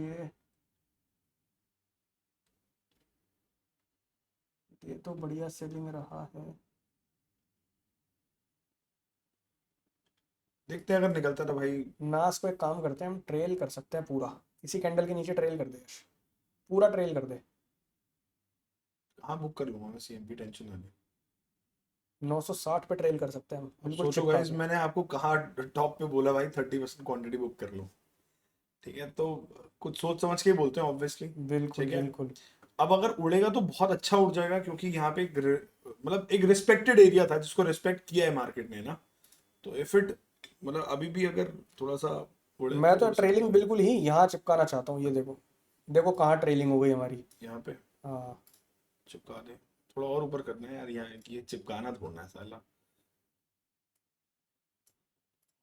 ये तो बढ़िया सेलिंग रहा है। देखते हैं अगर निकलता तो भाई। नास को एक काम करते हैं, हम ट्रेल कर सकते हैं पूरा, इसी कैंडल के नीचे ट्रेल कर दे, पूरा ट्रेल कर दे। हाँ बुक कर लूंगा मैं CMP, टेंशन ना ले। 960 पे ट्रेल कर सकते हैं हम, अब बिल्कुल सोचो चिपका गाइस, के। मैंने आपको कहा टॉप पे बोला भाई 30% क्वांटिटी बुक कर लो। ठीक है, तो कुछ सोच समझ के ही बोलते हैं ऑब्वियसली। बिल्कुल ठीक है, बिल्कुल। अब अगर उड़ेगा तो बहुत अच्छा उड़ जाएगा, क्योंकि यहाँ पे मतलब एक रिस्पेक्टेड एरिया था जिसको रिस्पेक्ट किया है मार्केट ने ना। तो इफ इट मतलब अभी भी अगर थोड़ा सा उड़े मैं तो तो उड़ सकता ट्रेलिंग है। बिल्कुल ही यहाँ चिपकाना चाहता हूँ, ये देखो, देखो कहाँ ट्रेलिंग हो गई हमारी। यहाँ पे हाँ चिपका दे, थोड़ा और ऊपर करना है यार, यहाँ की ये चिपकाना छोड़ना है साला।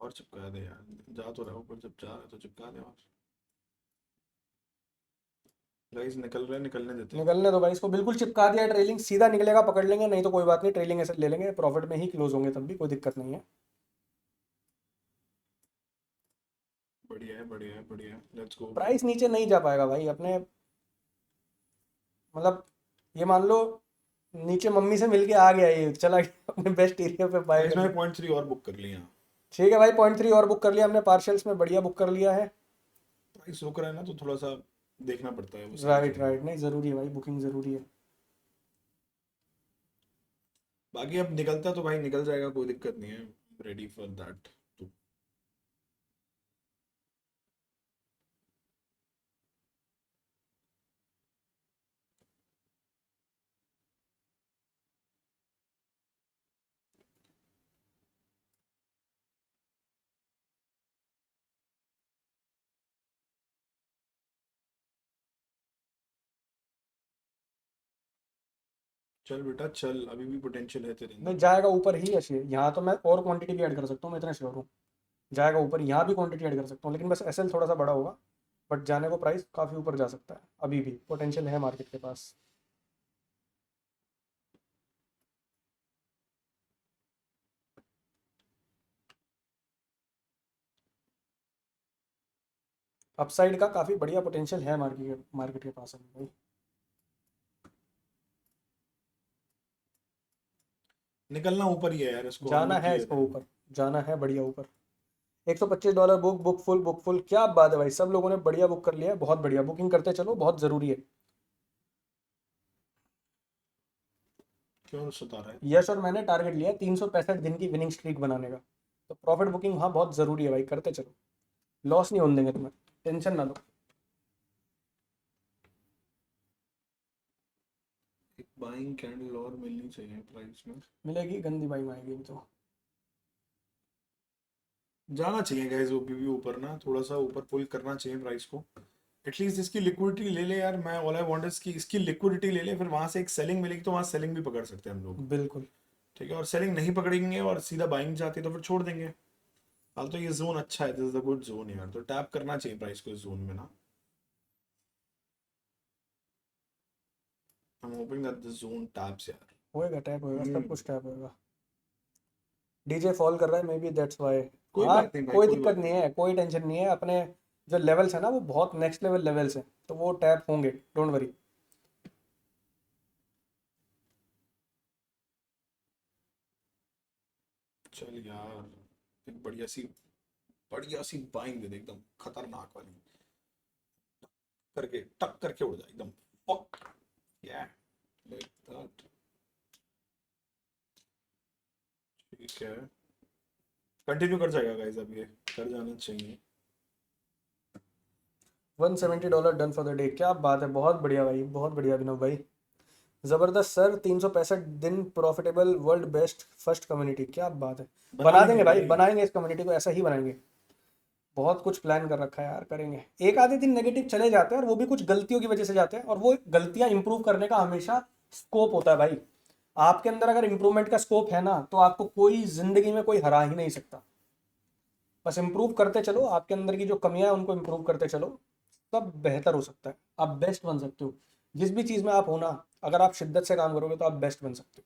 और चिपका दे यार, जा तो रहा है ऊपर, जब जा रहा है तो चिपका दे। और गाइस निकल रहे हैं, निकलने देते हैं। निकलने दो भाई इसको, बिल्कुल चिपका दिया, ट्रेलिंग सीधा निकलेगा पकड़ लेंगे, नहीं तो कोई बात नहीं, ट्रेलिंग ऐसे ले लेंगे, प्रॉफिट में ही क्लोज होंगे तब भी, कोई दिक्कत नहीं है। बढ़िया है बढ़िया है, बढ़िया है, लेट्स गो। प्राइस नीचे नहीं जा पाएगा भाई अपने, मतलब ये मान लो नीचे मम्मी से मिलके आ गया, ये चला गया अपने बेस्ट एरिया पे बाय गाइस कर मैंने लिया। 0.3 और बुक कर लिया। ठीक है भाई, 0.3 और बुक कर लिया हमने पार्शल्स में, बढ़िया बुक कर लिया है। प्राइस रुक रहा है ना तो थोड़ा सा देखना पड़ता है, वो सारी राइट चीजें। राइट, नहीं ज़रूरी है भाई, बुकिंग ज़रूरी है। बाकी अब निकलता तो भाई निकल जाएगा, कोई दिक्कत नहीं है, रेडी फॉर दैट। तो चल बेटा चल, अभी भी पोटेंशियल है तेरे नहीं अंदर। जाएगा ऊपर ही ऐसे, यहाँ तो मैं और क्वांटिटी भी ऐड कर सकता हूँ, मैं इतना श्योर हूँ। जाएगा ऊपर, यहाँ भी क्वांटिटी ऐड कर सकता हूँ, लेकिन बस एसएल थोड़ा सा बड़ा होगा। बट जाने को प्राइस काफ़ी ऊपर जा सकता है, अभी भी पोटेंशियल है मार्केट के पास। अपसाइड का काफ़ी बढ़िया पोटेंशियल है मार्केट के पास अभी भाई। निकलना ऊपर ही है यार, इसको हम भी जाना है क्लियर इसको है। ऊपर, जाना है बढ़िया ऊपर। $125 book, book full, book full, क्या बात है भाई, सब लोगों ने बढ़िया बुक कर लिया है, बहुत बढ़िया, बुकिंग करते चलो, बहुत ज़रूरी है। क्यों सता रहा है? यश और मैंने टारगेट लिया है 365 दिन की विनिंग स्ट्रीक बनाने का, तो प्रॉफिट बुकिंग वहाँ बहुत ज़रूरी है भाई, करते चलो, लॉस नहीं होने देंगे तुम्हें, टेंशन ना लो। एक बाइंग कैंडल और मिलनी चाहिए प्राइस में। मिलेगी, गंदी बाई आएगी अभी तो। जाना चाहिए गाइस वो भी ऊपर ना, थोड़ा सा ऊपर पुल करना चाहिए प्राइस को। एटलीस्ट इसकी लिक्विडिटी ले ले यार, मैं ऑल आई वांट इज की इसकी लिक्विडिटी ले ले, फिर वहां से एक सेलिंग मिलेगी तो वहां सेलिंग भी पकड़ सकते हैं हम लोग। बिल्कुल। ठीक है, और सेलिंग नहीं पकड़ेंगे और सीधा बाइंग जाती है तो फिर छोड़ देंगे। हाल तो ये जोन अच्छा है, this is the good zone यार, तो टैप करना चाहिए प्राइस को इस जोन में ना। I am hoping that this zone taps यार। होएगा, टैप होएगा, सब हम्म। कुछ टैप होएगा। डीजे फॉल कर रहा है, मे बी दैट्स वाई। कोई हाँ, बात नहीं भाई, कोई कोई दिक्कत बात नहीं नहीं। है, कोई टेंशन नहीं है, अपने जो लेवल्स है ना वो बहुत नेक्स्ट लेवल लेवल्स हैं, तो वो टैप होंगे, डोंट वरी। चल यार, एक बढ़िया सी बाइंग दे दे, एकदम खतरनाक वाली, करके टक करके उड़ जाए एकदम। फक या, लाइक दैट। ठीक है, कंटिन्यू कर जाएगा गाइस, अब ये कर जाना चाहिए। $170 डन फॉर द डे, क्या बात है, बहुत बढ़िया भाई, बहुत बढ़िया अभिनव भाई, जबरदस्त सर। 365 दिन profitable, world best first community, क्या बात है। बना बना लेंगे देंगे भाई, भाई। बनाएंगे इस कम्युनिटी को, ऐसा ही बनाएंगे। बहुत कुछ प्लान कर रखा है यार, करेंगे। एक आधे दिन नेगेटिव चले जाते हैं और वो भी कुछ गलतियों की वजह से जाते हैं, और वो गलतियां इंप्रूव करने का हमेशा स्कोप होता है भाई। आपके अंदर अगर इंप्रूवमेंट का स्कोप है ना, तो आपको कोई जिंदगी में कोई हरा ही नहीं सकता। बस इंप्रूव करते चलो, आपके अंदर की जो कमियां हैं उनको इंप्रूव करते चलो, सब बेहतर हो सकता है, आप बेस्ट बन सकते हो। जिस भी चीज़ में आप हो ना, अगर आप शिद्दत से काम करोगे तो आप बेस्ट बन सकते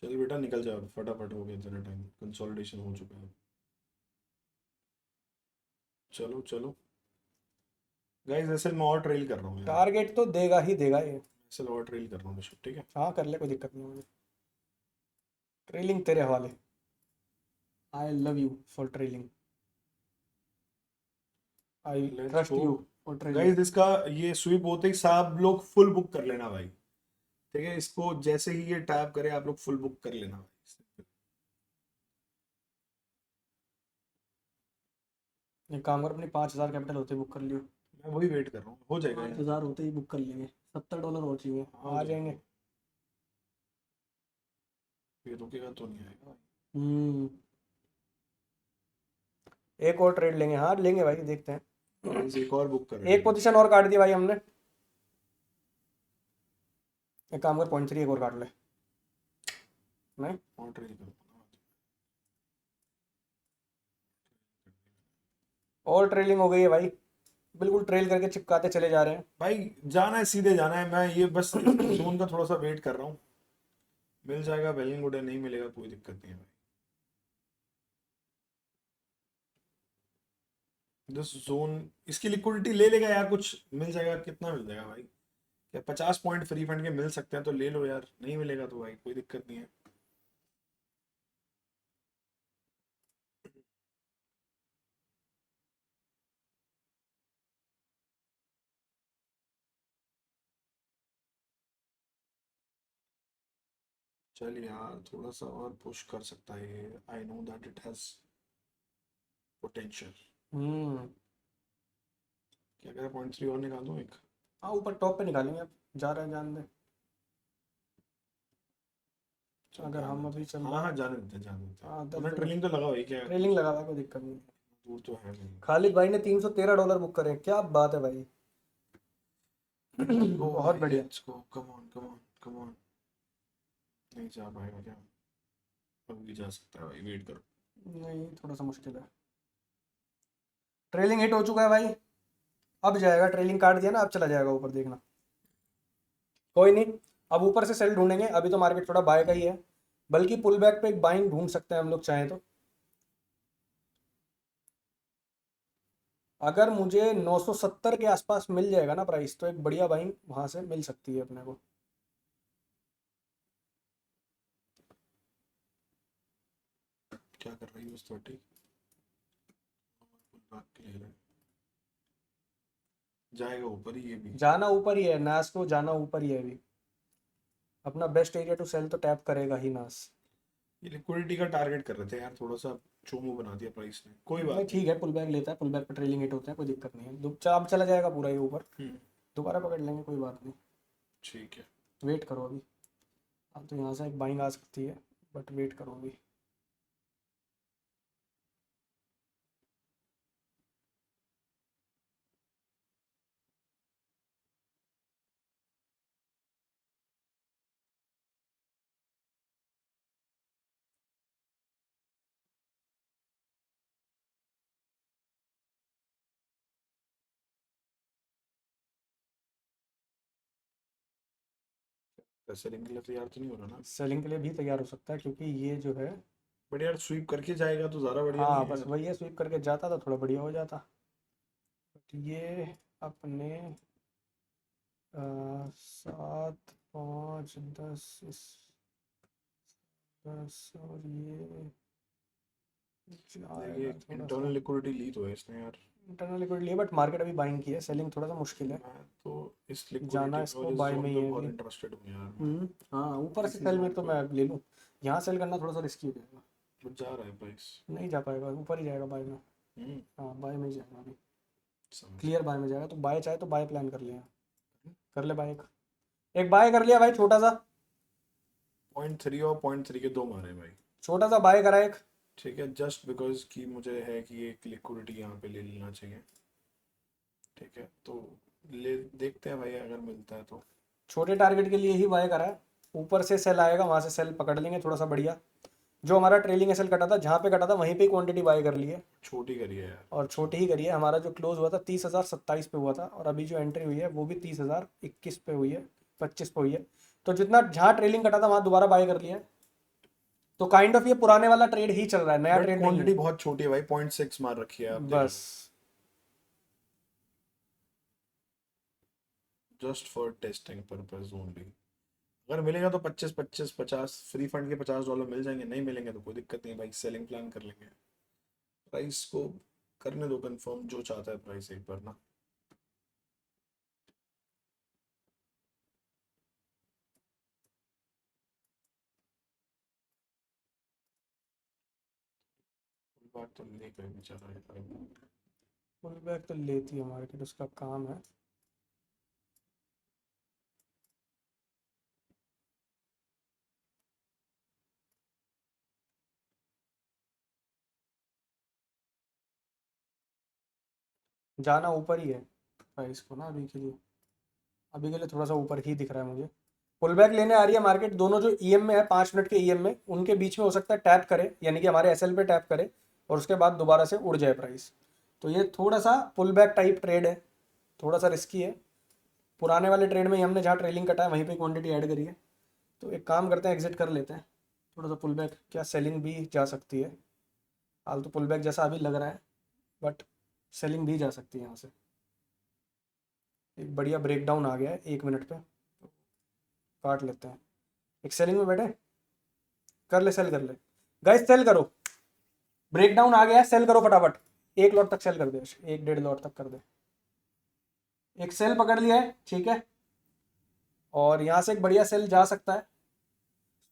चल बेटा निकल जाओ, फटाफट हो गया तेरा टाइम, कंसोलिडेशन हो चुका है। चलो चलो गाइस, ऐसे मैं और ट्रेल कर रहा हूँ हो। यार। टारगेट तो देगा ही देगा ये। ऐसे और ट्रेल कर रहा हूँ ऋषभ, ठीक है। हाँ कर ले, कोई दिक्कत नहीं है मुझे, ट्रेलिंग तेरे हवाले। I love you for trailing, I let's trust go you for trailing. Guys, इसका ये स्वीप होते ही सब लोग फुल बुक कर लेना भाई। ठीक है, इसको जैसे ही ये टैप करे आप लोग फुल बुक कर लेना भाई। एक काम कर, अपनी 5,000 कैपिटल होते ही बुक कर लियो। मैं वही वेट कर रहा हूँ, हो जाएगा पाँच यार। हजार होते ही बुक कर लेंगे, $70 हो चाहिए, हाँ हो आ जाएंगे। जाएगा, ये रुकेगा तो नहीं आएगा। हम्म। एक और ट्रेड लेंगे, हाँ लेंगे भाई, देखते हैं। गाइस एक और बुक कर रहे एक हैं। पोजीशन और काट दी भाई हमने। एक काम कर, 0.3 एक और काट ले। नहीं, और ट्रेल कर, और ट्रेलिंग हो गई है भाई, बिल्कुल ट्रेल करके चिपकाते चले जा रहे हैं। भाई जाना है, सीधे जाना है, मैं ये बस जोन का थोड़ा सा वेट कर रहा हूँ। मिल जाएगा वेल एंड गुड है, नहीं मिलेगा कोई दिक्कत नहीं है भाई। दिस जोन, इसकी लिक्विडिटी ले लेगा यार, कुछ मिल जाएगा, कितना मिल जाएगा भाई? क्या 50 पॉइंट फ्री फंड के मिल सकते हैं तो ले लो यार, नहीं मिलेगा तो भाई कोई दिक्कत नहीं है। चल यार थोड़ा सा और पुश कर सकता है ये, I know that it has potential. हम्म। क्या कह रहा, 0.3 और निकाल दूं एक? हाँ ऊपर टॉप पे निकालेंगे अब, जा रहे हैं जान दे। चल अगर जाने हम देते अभी चल हैं। हाँ रहा हाँ, है। जाने देते हैं, जाने देते हैं। हाँ तूने 10 ट्रेलिंग तो लगा हुई क्या? ट्रेलिंग लगा हुआ है, कोई दिक्कत नहीं। दूर तो है नहीं। खालिद भाई ने $313 बुक करे, क्या बात है भाई। ओ बहुत भाई बढ़िया। Let's go, come on come on come on. नहीं जा पाएगा क्या? अब भी जा सकता है भाई, वेट करो। नहीं थोड़ा सा मुश्किल है। ट्रेलिंग हिट हो चुका है भाई। अब जाएगा, ट्रेलिंग काट दिया ना, अब चला जाएगा ऊपर, देखना। कोई नहीं, अब ऊपर से सेल ढूंढेंगे, अभी तो मार्केट थोड़ा बाय का ही है। बल्कि पुल बैक पे एक बाइंग ढूंढ सकते हैं हम लोग चाहें तो। अगर मुझे 970 के आसपास मिल जाएगा ना प्राइस, तो एक बढ़िया बाइंग वहां से मिल सकती है अपने को। क्या कर रही है उस 30? जाएगा ऊपर ही ये भी। जाना ऊपर ही है नास को, जाना ऊपर ही है अभी। अपना बेस्ट एरिया टू सेल तो टैप करेगा ही नास। ये लिक्विडिटी का टारगेट कर रहे थे यार, थोड़ा सा चोमू बना दिया प्राइस ने, कोई नहीं बात नहीं। ठीक है, पुल बैक लेता है, पुल बैक पे ट्रेलिंग हिट होते हैं, कोई दिक्कत नहीं है। अब चला जाएगा पूरा ये ऊपर। हम्म, दोबारा पकड़ लेंगे, कोई बात नहीं। ठीक है। वेट करो अभी। अब तो यहाँ से एक बाइंग आ सकती है, बट वेट करो अभी। सेलिंग के लिए तैयार तो नहीं हो रहा ना? सेलिंग के लिए भी तैयार हो सकता है, क्योंकि ये जो है। बट यार स्वीप करके जाएगा तो ज़्यादा बढ़िया नहीं हाँ है बस यार? वही है, स्वीप करके जाता तो थोड़ा बढ़िया हो जाता। बट ये अपने 7 5 10 10 और ये देखिए, जाएगा थोड़ा इंटरनल सा। लिक्विडिटी ली तो है इसने यार। इंटरनल लिक्विडिटी है, बट मार्केट अभी बाइंग की है, सेलिंग थोड़ा सा मुश्किल है। मैं तो इस जाना लिक्विडिटी पे और इसको इस बाय में जोन ही पे है बहुत अभी। इंटरेस्टेड हूँ यार मैं। हाँ ऊपर से इसी सेल में जोन तो पे मैं ले लूँ। यहाँ सेल करना थोड़ा सा रिस्की हो जाएगा। बट जा रहा है प्राइस। नहीं जा पाएगा, ऊपर ही जाएगा बाय में। हम्म, हाँ बाय में ही जाएगा अभी। समझ क्लियर गया। बाय में जाएगा, तो बाय चाहे तो बाय प्लान कर लिया। कर ले बाय, एक बाय कर लिया भाई छोटा सा। 0.3 और 0.3 के दो मारे भाई। छोटा सा बाय करा एक। ठीक है, जस्ट बिकॉज कि मुझे है कि एक लिक्विडिटी यहाँ पे ले लेना चाहिए। ठीक है तो ले, देखते हैं भाई अगर मिलता है तो। छोटे टारगेट के लिए ही बाय करा है। ऊपर से सेल आएगा, वहां से सेल पकड़ लेंगे थोड़ा सा बढ़िया। जो हमारा ट्रेलिंग एसएल कटा था, जहाँ पे कटा था वहीं पे क्वांटिटी बाय कर ली है। छोटी करिए यार। और छोटी ही करी है। हमारा जो क्लोज हुआ था 30,027 पे हुआ था, और अभी जो एंट्री हुई है वो भी 30,021 पे हुई है, 25 पे हुई है। तो जितना जहाँ ट्रेलिंग कटा था वहां दोबारा बाय कर लिया है। तो काइंड ऑफ ये पुराने वाला ट्रेड ही चल रहा है, नया बट ट्रेड नहीं है। क्वांटिटी बहुत छोटी है भाई, 0.6 मार रखी है, आप देख लो। बस। Just for testing purpose only. अगर मिलेगा तो 25 25 50 फ्री फंड के $50 मिल जाएंगे, नहीं मिलेंगे तो कोई दिक्कत नहीं भाई, सेलिंग प्लान कर लेंगे। प्राइस को करने दो कंफर्म, जो चाहता है प्राइस एक बार ना। बात तो नहीं कोई बेचारा है। पुल बैक तो लेती है मार्केट, उसका काम है। जाना ऊपर ही है प्राइस को ना अभी के लिए। अभी के लिए थोड़ा सा ऊपर ही दिख रहा है मुझे। पुल बैक लेने आ रही है मार्केट, दोनों जो ईएम में है 5 मिनट के ईएम में, उनके बीच में हो सकता है टैप करे, यानी कि हमारे एसएल पे टैप करे और उसके बाद दोबारा से उड़ जाए प्राइस। तो ये थोड़ा सा पुल बैक टाइप ट्रेड है, थोड़ा सा रिस्की है। पुराने वाले ट्रेड में ही हमने जहाँ ट्रेलिंग कटा है वहीं पे क्वांटिटी ऐड करी है। तो एक काम करते हैं, एग्जिट कर लेते हैं। थोड़ा सा पुल बैक, क्या सेलिंग भी जा सकती है। हाल तो पुल बैक जैसा अभी लग रहा है, बट सेलिंग भी जा सकती है यहाँ से। एक बढ़िया ब्रेकडाउन आ गया है 1 मिनट पे, काट लेते हैं। एक सेलिंग में बैठे, कर ले, सेल कर ले गाइस, सेल करो। ब्रेकडाउन आ गया है, सेल करो फटाफट। 1 लॉट तक सेल कर दे, 1-1.5 लॉट तक कर दे। एक सेल पकड़ लिया है, ठीक है, और यहाँ से एक बढ़िया सेल जा सकता है।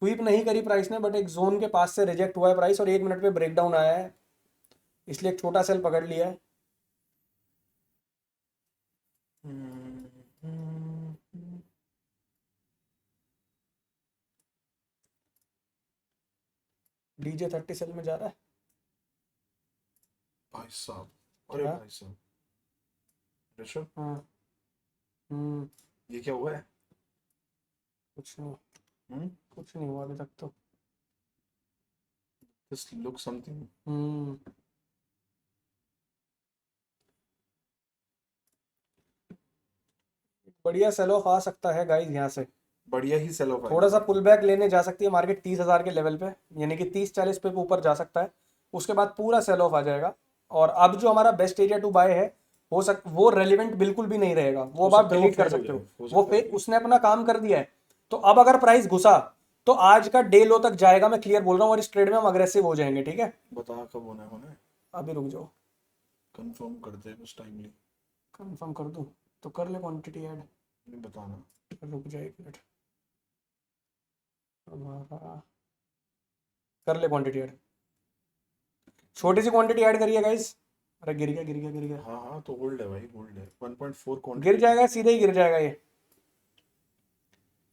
स्वीप नहीं करी प्राइस ने, बट एक जोन के पास से रिजेक्ट हुआ है प्राइस और 1 मिनट पे ब्रेकडाउन आया है, इसलिए एक छोटा सेल पकड़ लिया है। DJ30 सेल में जा रहा है भाई साहब, अरे क्या? भाई साहब ऋषभ, हाँ। ये क्या हुआ है? कुछ नहीं, हम्म, कुछ नहीं हुआ अभी तक तो। This look something. बढ़िया सेल ऑफ आ सकता है गाइस यहाँ से। बढ़िया ही सेल ऑफ थोड़ा सा पुल बैक लेने जा सकती है मार्केट 30,000 के लेवल पे, यानी कि 30-40 पे ऊपर जा सकता है, उसके बाद पूरा सेल ऑफ आ जाएगा। और अब जो हमारा बेस्ट एरिया टू बाय है, वो रेलिवेंट बिल्कुल भी नहीं रहेगा, वो अब आप सकता है वो डिलीट कर fade हो सकते जाए, हो। हो वो सकता है उसने अपना काम कर दिया है। तो अब अगर प्राइस घुसा तो आज का डे लो तक जाएगा, मैं क्लियर बोल रहा हूँ, और इस ट्रेड में हम अग्रेसिव हो जाएंगे, ठीक है। बता कब होना है, अभी रुक जाओ, कंफर्म कर दे बस टाइमली। कंफर्म कर दूं तो कर ले क्वांटिटी ऐड, नहीं बताना। रुक जाए 1 मिनट। हमारा कर ले क्वांटिटी ऐड, छोटी सी क्वांटिटी ऐड करिए गाइस। अरे गिर गया, गिर गया, गिर गया, हाँ हाँ, तो होल्ड है भाई, होल्ड है 1.4 गिर क्वांटिटी। जाएगा, सीधे ही गिर जाएगा ये।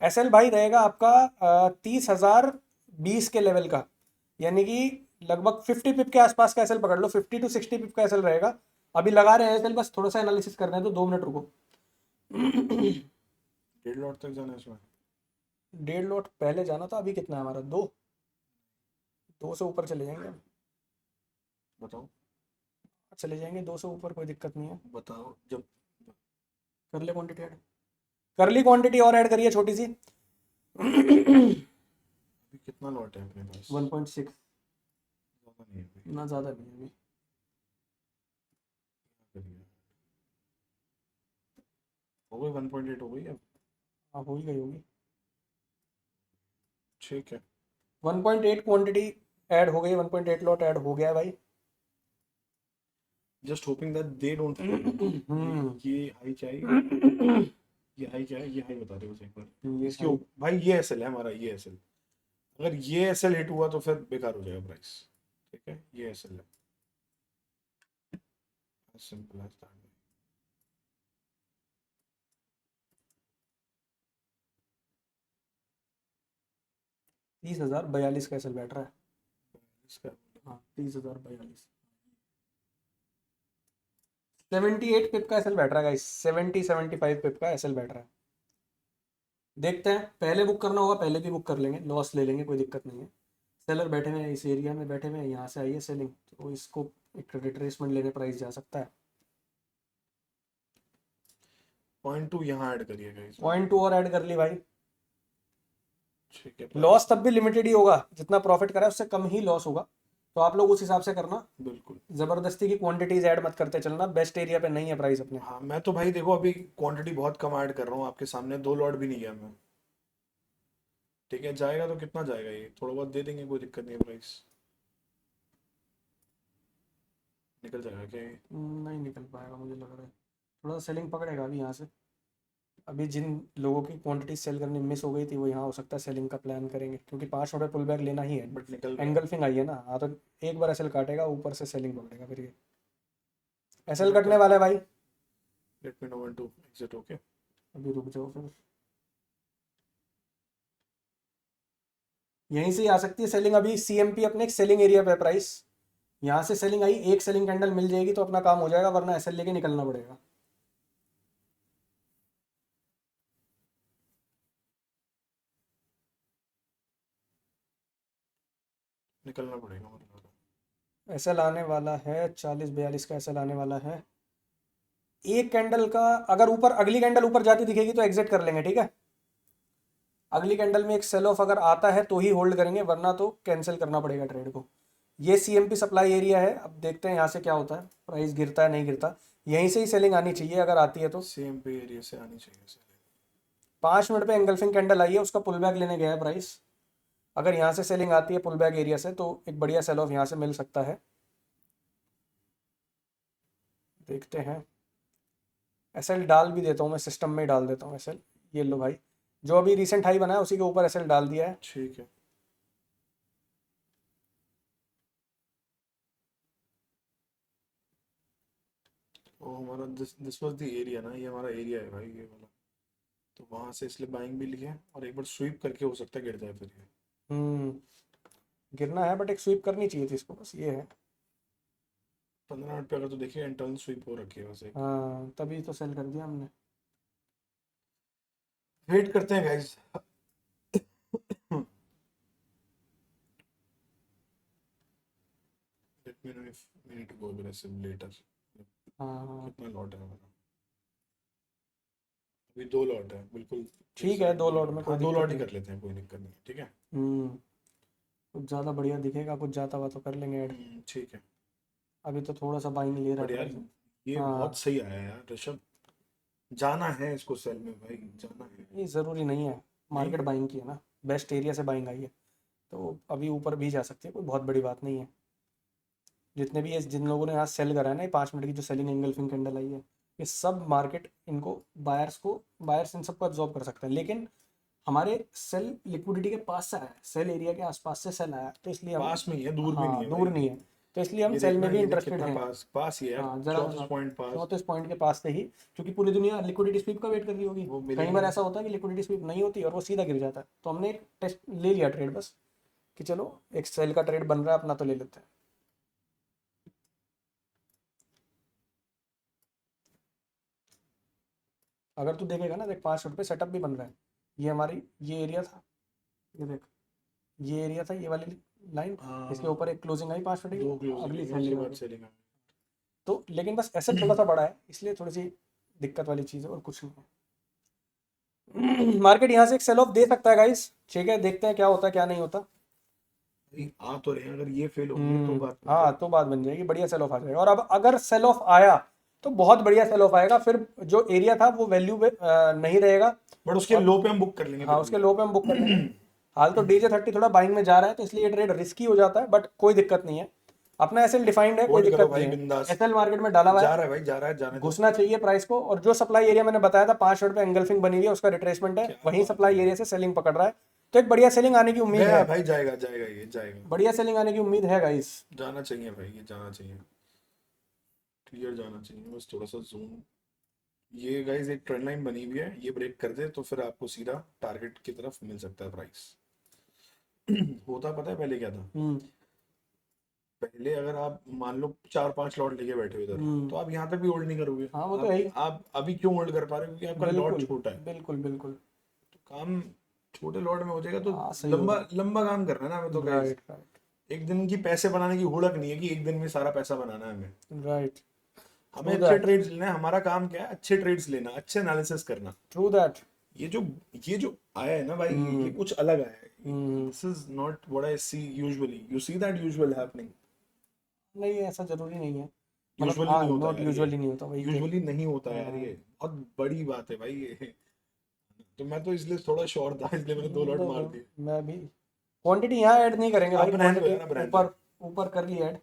एसएल भाई रहेगा आपका 30,020 के लेवल का, यानी कि लगभग 50 पिप के आसपास का एसएल पकड़ लो, 50 to 60 पिप का एसएल रहेगा। अभी लगा रहे हैं एसएल, बस थोड़ा सा एनालिसिस कर रहे हैं, तो 2 मिनट रुको। 1.5 लॉट तक जाना है इसमें। 1.5 लॉट पहले जाना था, अभी कितना है हमारा? 2 से ऊपर चले जाएंगे हम। बताओ चले जाएंगे 2 से ऊपर, कोई दिक्कत नहीं है। बताओ जब। कर ले क्वांटिटी ऐड, कर ली क्वांटिटी और ऐड करिए छोटी सी। अभी कितना लॉट है अपने पास? 1.6, ज़्यादा नहीं है अभी। ना ज़्यादा नहीं है अभी। करिए। हो गई 1.8 हो गई अब। हाँ, हो ही गई होगी। ठीक है, 1.8 क्वांटिटी ऐड हो गई, 1.8 लॉट ऐड हो गया है भाई। Just hoping that they don't. ये हाई क्या है? ये हाई क्या है? ये हाई बता दे मुझे एक बार ये इसकी। भाई ये एसएल है हमारा, ये एसएल। अगर ये एसएल हिट हुआ तो फिर बेकार हो जाएगा प्राइस, ठीक है। ये एसएल है, सिंपल एज दैट। 30,042 का एसएल बैठ रहा है। इसका हाँ, 30,042, 78 पिप का एसएल बैठ रहा है गाइस, 70-75 पिप का एसएल बैठ रहा है। देखते हैं, पहले बुक करना होगा पहले भी बुक कर लेंगे, लॉस ले लेंगे, कोई दिक्कत नहीं है। सेलर बैठे हुए हैं इस एरिया में, बैठे हुए हैं, यहाँ से आई है सेलिंग, तो इसको एक रिट्रेसमेंट लेने प्राइस जा सकता है। 0.2 यहाँ ऐड करिएगा इसमें। 0.2 और ऐड कर ली भाई। ठीक है, लॉस तब भी लिमिटेड ही होगा, जितना प्रॉफिट करा है उससे कम ही लॉस होगा, तो आप लोग उस हिसाब से करना। बिल्कुल। जबरदस्ती की क्वांटिटीज ऐड मत करते चलना, बेस्ट एरिया पे नहीं है प्राइस अपने। हाँ मैं तो भाई देखो अभी क्वांटिटी बहुत कम ऐड कर रहा हूँ आपके सामने, 2 लॉट भी नहीं गया मैं। ठीक है, जाएगा तो कितना जाएगा? ये थोड़ा बहुत दे देंगे, कोई दिक्कत नहीं है। प्राइस निकल जाएगा क्या ये? नहीं निकल पाएगा मुझे लग रहा है, थोड़ा सा सेलिंग पकड़ेगा अभी यहाँ से। अभी जिन लोगों की क्वांटिटी सेल करनी मिस हो गई थी, वो यहाँ हो सकता है सेलिंग का प्लान करेंगे, क्योंकि 5 रुपये पुल बैक लेना ही है। बट निकल गया। एंगल्फिंग आई है ना, हाँ, तो एक बार एसएल काटेगा, ऊपर से सेलिंग पकड़ेगा, फिर ये एसएल कटने वाला है भाई। Let me know when to exit. Okay, अभी रुक जाओ फिर, यहीं से ही आ सकती है सेलिंग। अभी सीएमपी अपने एक सेलिंग एरिया पे प्राइस, यहाँ से सेलिंग आई, एक सेलिंग कैंडल मिल जाएगी तो अपना काम हो जाएगा, वरना एसएल लेके निकलना पड़ेगा। निकलना पड़ेगा मतलब। एसएल आने वाला है 40-42 का एसएल आने वाला है। एक कैंडल का अगर ऊपर, अगली कैंडल ऊपर जाती दिखेगी तो एग्जिट कर लेंगे, ठीक है। अगली कैंडल में एक सेल ऑफ अगर आता है तो ही होल्ड करेंगे, वरना तो कैंसिल करना पड़ेगा ट्रेड को। ये CMP सप्लाई एरिया है। अब देखते हैं यहाँ से क्या होता है, प्राइस गिरता है नहीं गिरता। यहीं से ही सेलिंग आनी चाहिए अगर आती है तो। सेम पे एरिया से आनी चाहिए सर। 5 मिनट पे एंगल्फिंग कैंडल आई है, उसका पुल बैक लेने गया है प्राइस। अगर यहाँ से सेलिंग आती है पुल बैक एरिया से तो एक बढ़िया सेल ऑफ यहाँ से मिल सकता है। देखते हैं। SL डाल भी देता हूँ मैं, सिस्टम में ही डाल देता हूँ SL। ये लो भाई, जो अभी रिसेंट हाई बना है उसी के ऊपर SL डाल दिया है। ठीक है। ओ हमारा दिस वाज द एरिया ना, ये हमारा एरिया है भाई ये वाला। तो वहां से इसलिए बाइंग भी लिए और एक बार स्वीप करके हो सकता है गिर जाए फिर ये। हम्म गिरना है बट एक स्वीप करनी चाहिए थी इसको, बस ये है। 15 मिनट पे अगर तो देखिए इंटरनल स्वीप हो रखी है वैसे। हाँ तभी तो सेल कर दिया हमने। वेट करते हैं guys. Let me know if we need to go aggressive later. हाँ कितना लॉट है हमारा? अभी 2 लॉट है बिल्कुल। ठीक है, 2 लॉट में कोई हाँ 2 दिक्कत लॉट ही नहीं। कर लेते हैं, कोई दिक्कत नहीं है, ठीक है। हम्म कुछ ज़्यादा बढ़िया दिखेगा, कुछ जाता हुआ तो कर लेंगे ऐड। ठीक है। अभी तो थोड़ा सा बाइंग ले रहा बट है यार प्राइस। ये बहुत हाँ सही आया यार ऋषभ। जाना है इसको सेल में भाई, जाना है। ये ज़रूरी नहीं है, नहीं मार्केट बाइंग की है ना, बेस्ट एरिया से बाइंग आई है तो अभी ऊपर भी जा सकती है, कोई बहुत बड़ी बात नहीं है। जितने भी ये जिन लोगों ने आज सेल करा है ना, ये 5 मिनट की जो सेलिंग एंगल्फिंग कैंडल आई है, ये सब मार्केट इनको बायर्स इन सबको एब्जॉर्ब कर सकते हैं। लेकिन हमारे सेल लिक्विडिटी के पास से आया है, सेल एरिया के आसपास से सेल आया है, तो इसलिए हम, पास में ही है, दूर भी नहीं हाँ है दूर भाई। नहीं है, तो इसलिए हम ये सेल देखना, में भी ये देख इंटरेस्टेड कितना हैं। पास पास ही है यार। हाँ जरा 34 पॉइंट पास। 34 पॉइंट के पास से ही, क्योंकि पूरी दुनिया लिक्विडिटी स्वीप का वेट कर रही होगी। वो कई मिलेगी बार नहीं। ऐसा होता है कि लिक्विडिटी स्वीप नहीं होती और वो सीधा गिर जाता है, तो हमने एक टेस्ट ले लिया ट्रेड बस, कि चलो एक सेल का ट्रेड बन रहा है अपना तो ले लेते हैं। अगर तू देखेगा ना, देख 5 मिनट पे सेटअप भी बन रहा है। ये हमारी ये एरिया था, ये देख ये एरिया था, ये वाली लाइन, इसके ऊपर एक क्लोजिंग आई 5 मिनट दो की, क्लोजिंग अगली उसके सेलिंग बाद आई। सेलिंग। तो लेकिन बस ऐसे थोड़ा सा बड़ा है, इसलिए थोड़ी सी दिक्कत वाली चीज़ है और कुछ नहीं है। मार्केट यहाँ से एक सेल ऑफ दे सकता है गाइस, ठीक है, देखते हैं क्या होता है क्या नहीं होता। आ तो रहे हैं, अगर ये फेल होंगे तो बात हाँ तो बात बन जाएगी, बढ़िया सेल ऑफ आ जाएगा। और अब अगर सेल ऑफ आया तो बहुत बढ़िया सेल ऑफ आएगा, फिर जो एरिया था वो वैल्यू नहीं रहेगा। बट उसके और लो पे हम बुक कर लेंगे हाँ फिर उसके भी। लो पे हम बुक कर लेंगे। हाल तो DJ30 थोड़ा बाइंग में जा रहा है, तो इसलिए ये ट्रेड रिस्की हो जाता है, बट कोई दिक्कत नहीं है, अपना एसएल डिफाइंड है, कोई होल्ड करो दिक्कत नहीं भाई है। बिंदास। एसएल मार्केट में डाला हुआ जा है, रहा है भाई, जा रहा है, जाने दो। घुसना चाहिए प्राइस को। और जो सप्लाई एरिया मैंने बताया था 5 मिनट पे एंगल्फिंग बनी हुई है, उसका रिट्रेसमेंट है, क्या वहीं बात सप्लाई है। एरिया से सेलिंग पकड़ रहा है, तो एक बढ़िया सेलिंग आने की उम्मीद गया है। भाई, जाएगा जाएगा, ये जाएगा। बढ़िया सेलिंग आने की उम्मीद है गाइस। जाना चाहिए भाई, ये जाना चाहिए। क्लियर जाना चाहिए, बस थोड़ा सा जूम। ये गाइस एक ट्रेंड लाइन बनी हुई है, ये ब्रेक कर दे तो फिर आपको सीधा टारगेट की तरफ मिल सकता है प्राइस। होता पता है पहले क्या था? हम्म पहले अगर आप मान लो 4-5 लॉट लेके बैठे हो इधर, हम्म तो आप यहाँ तक भी होल्ड नहीं करोगे। हाँ वो तो है आप ही। आप अभी क्यों होल्ड कर पा रहे हो? क्योंकि आपका लॉट बिल्कुल छोटा है। बिल्कुल बिल्कुल। तो काम छोटे लॉट में हो जाएगा तो हाँ सही हो लंबा रहा लंबा काम करना है ना हमें तो है। गाइस। राइट राइट एक दिन की पैसे बनाने की हुड़क नहीं है कि एक दिन में सारा पैसा बनाना है हमें। राइट। हमें ट्रू अच्छे दैट ट्रेड्स लेना है, हमारा काम क्या है? अच्छे ट्रेड्स लेना, अच्छे एनालिसिस करना। True that. ये जो ये जो आया है ना भाई, ये हम्म कुछ अलग आया है। Hmm this is not what I see usually. You see that usual happening? नहीं ऐसा जरूरी नहीं है, मतलब यूजुअली हाँ नहीं होता नॉट यार ये। यूजुअली नहीं होता वही के। यूजुअली नहीं होता यार हाँ ये। बहुत बड़ी बात है भाई ये। तो मैं तो इसलिए थोड़ा शॉर्ट था, इसलिए मैंने 2 लॉट मार दिए। मैं भी क्वांटिटी यहाँ ऐड नहीं करेंगे भाई, आप रहने दो क्वांटिटी यार, आप रहने दो। ऊपर ऊपर कर ली ऐड।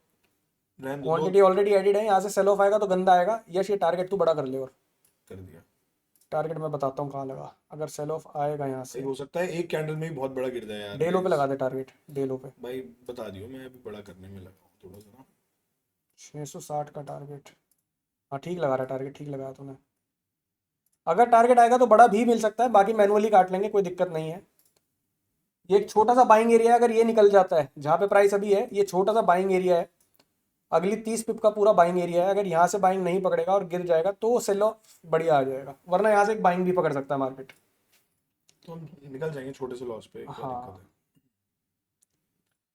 रहने दो, दो क्वांटिटी ऑलरेडी एडिड है, यहाँ से सेल ऑफ आएगा तो गंदा आएगा। यश ये टारगेट तू बड़ा कर ले, और कर दिया टारगेट मैं बताता हूँ कहाँ लगा। अगर सेल ऑफ आएगा यहाँ भाई। से, हो सकता है एक कैंडल में ही बहुत बड़ा गिर जाए यार डे लो पे guys। लगा दे टारगेट, डे लो पे। भाई बता दियो, मैं अभी बड़ा करने में लगा हूँ थोड़ा सा ना। 660 का टारगेट, हाँ ठीक लगा रहा है टारगेट, ठीक लगाया तूने। अगर टारगेट आएगा तो बड़ा भी मिल सकता है, बाकी मैनुअली काट लेंगे, कोई दिक्कत नहीं है। ये एक छोटा सा बाइंग एरिया है, अगर ये निकल जाता है जहाँ पे प्राइस अभी है, ये छोटा सा बाइंग एरिया है, अगली 30 पिप का पूरा बाइंग एरिया है। अगर यहाँ से बाइंग नहीं पकड़ेगा और गिर जाएगा तो सेल ऑफ बढ़िया आ जाएगा, वरना यहाँ से एक बाइंग भी पकड़ सकता है मार्केट। तो हम निकल जाएंगे छोटे से लॉस पे, क्या दिक्कत हाँ है?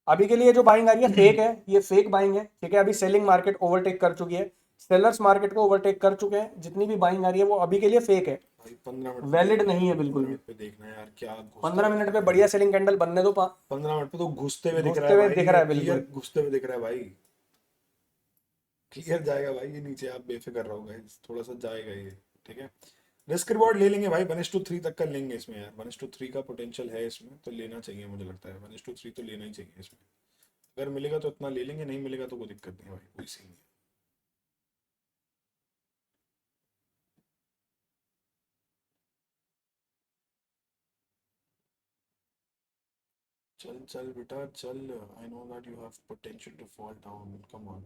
अभी के लिए जो बाइंग आ रही है फेक है, ये फेक बाइंग है, ठीक है। अभी सेलिंग मार्केट ओवरटेक कर चुकी है, सेलर्स मार्केट को ओवरटेक कर चुके हैं, जितनी भी बाइंग आ रही है वो अभी के लिए फेक है, भाई 15 मिनट वैलिड नहीं है बिल्कुल 15 भी। मिनट पे देखना यार क्या 15 मिनट पे बढ़िया सेलिंग कैंडल बनने दो, 15 मिनट पे तो घुसते हुए दिख रहा घुसते है हुए भाई, दिख रहा है क्लियर बिल्कुल। घुसते हुए दिख रहा है भाई, क्लियर जाएगा भाई ये नीचे, आप बेफिक्र रहो गाइस, थोड़ा सा जाएगा ये, ठीक है। रिस्क रिवॉर्ड ले लेंगे भाई, 1:3 तक का लेंगे इसमें यार, 1:3 का पोटेंशियल है इसमें, तो लेना चाहिए मुझे लगता है, 1:3 तो लेना ही चाहिए इसमें, अगर मिलेगा तो इतना ले लेंगे, नहीं मिलेगा तो कोई दिक्कत नहीं है भाई, कोई सीन नहीं है। चल चल बेटा चल, I know that you have potential to fall down, come on.